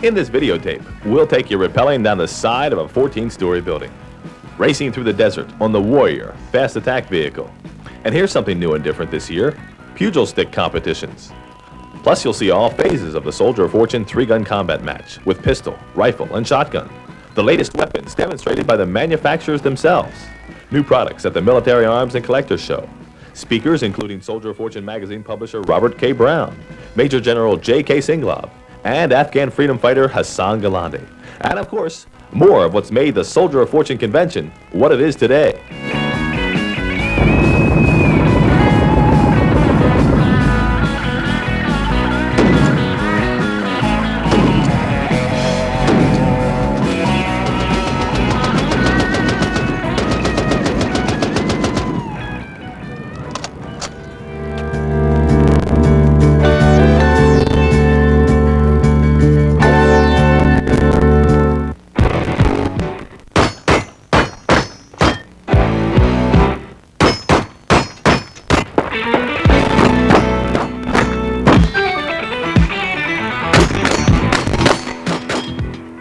In this videotape, we'll take you rappelling down the side of a 14-story building, racing through the desert on the Warrior fast attack vehicle. And here's something new and different this year, pugil stick competitions. Plus you'll see all phases of the Soldier of Fortune 3-gun combat match with pistol, rifle, and shotgun. The latest weapons demonstrated by the manufacturers themselves. New products at the Military Arms and Collectors Show. Speakers including Soldier of Fortune magazine publisher Robert K. Brown, Major General J.K. Singlov, and Afghan freedom fighter Hassan Galandi. And of course, more of what's made the Soldier of Fortune convention what it is today.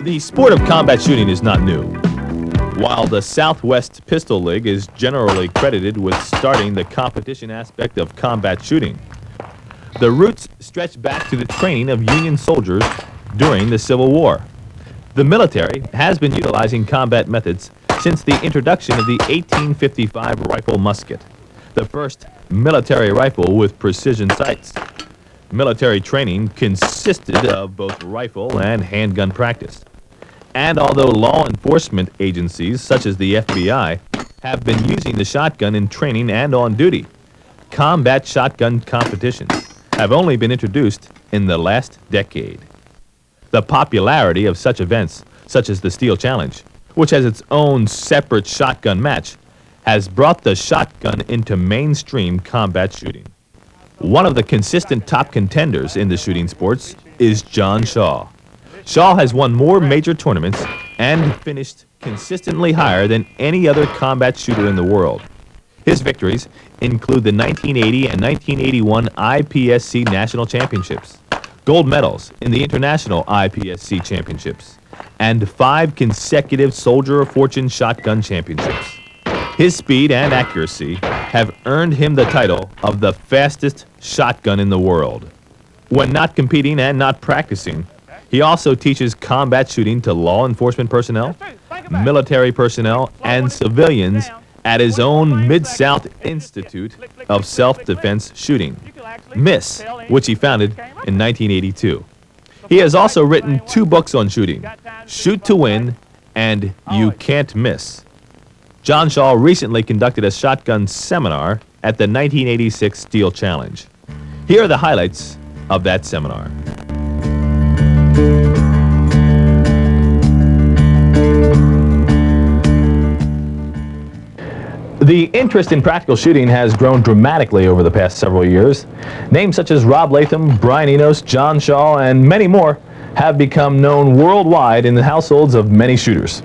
The sport of combat shooting is not new. While the Southwest Pistol League is generally credited with starting the competition aspect of combat shooting, the roots stretch back to the training of Union soldiers during the Civil War. The military has been utilizing combat methods since the introduction of the 1855 rifle musket, the first military rifle with precision sights. Military training consisted of both rifle and handgun practice. And although law enforcement agencies such as the FBI have been using the shotgun in training and on duty, combat shotgun competitions have only been introduced in the last decade. The popularity of such events, such as the Steel Challenge, which has its own separate shotgun match, has brought the shotgun into mainstream combat shooting. One of the consistent top contenders in the shooting sports is John Shaw. Shaw has won more major tournaments and finished consistently higher than any other combat shooter in the world. His victories include the 1980 and 1981 IPSC National Championships, gold medals in the International IPSC Championships, and 5 consecutive Soldier of Fortune Shotgun Championships. His speed and accuracy have earned him the title of the fastest shotgun in the world. When not competing and not practicing, he also teaches combat shooting to law enforcement personnel, military personnel, and civilians at his own Mid-South Institute of Self-Defense Shooting, MISS, which he founded in 1982. He has also written 2 books on shooting, Shoot to Win and You Can't Miss. John Shaw recently conducted a shotgun seminar at the 1986 Steel Challenge. Here are the highlights of that seminar. The interest in practical shooting has grown dramatically over the past several years. Names such as Rob Latham, Brian Enos, John Shaw, and many more have become known worldwide in the households of many shooters.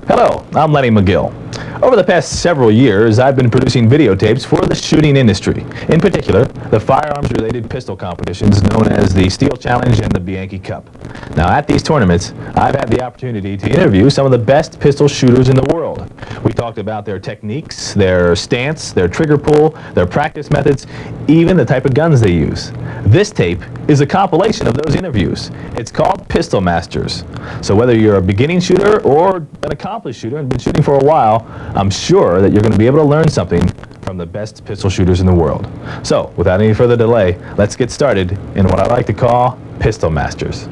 Hello, I'm Lenny McGill. Over the past several years, I've been producing videotapes for the shooting industry, in particular, the firearms-related pistol competitions known as the Steel Challenge and the Bianchi Cup. Now, at these tournaments, I've had the opportunity to interview some of the best pistol shooters in the world. We talked about their techniques, their stance, their trigger pull, their practice methods, even the type of guns they use. This tape is a compilation of those interviews. It's called Pistol Masters. So whether you're a beginning shooter or an accomplished shooter and been shooting for a while, I'm sure that you're going to be able to learn something from the best pistol shooters in the world. So, without any further delay, let's get started in what I like to call Pistol Masters.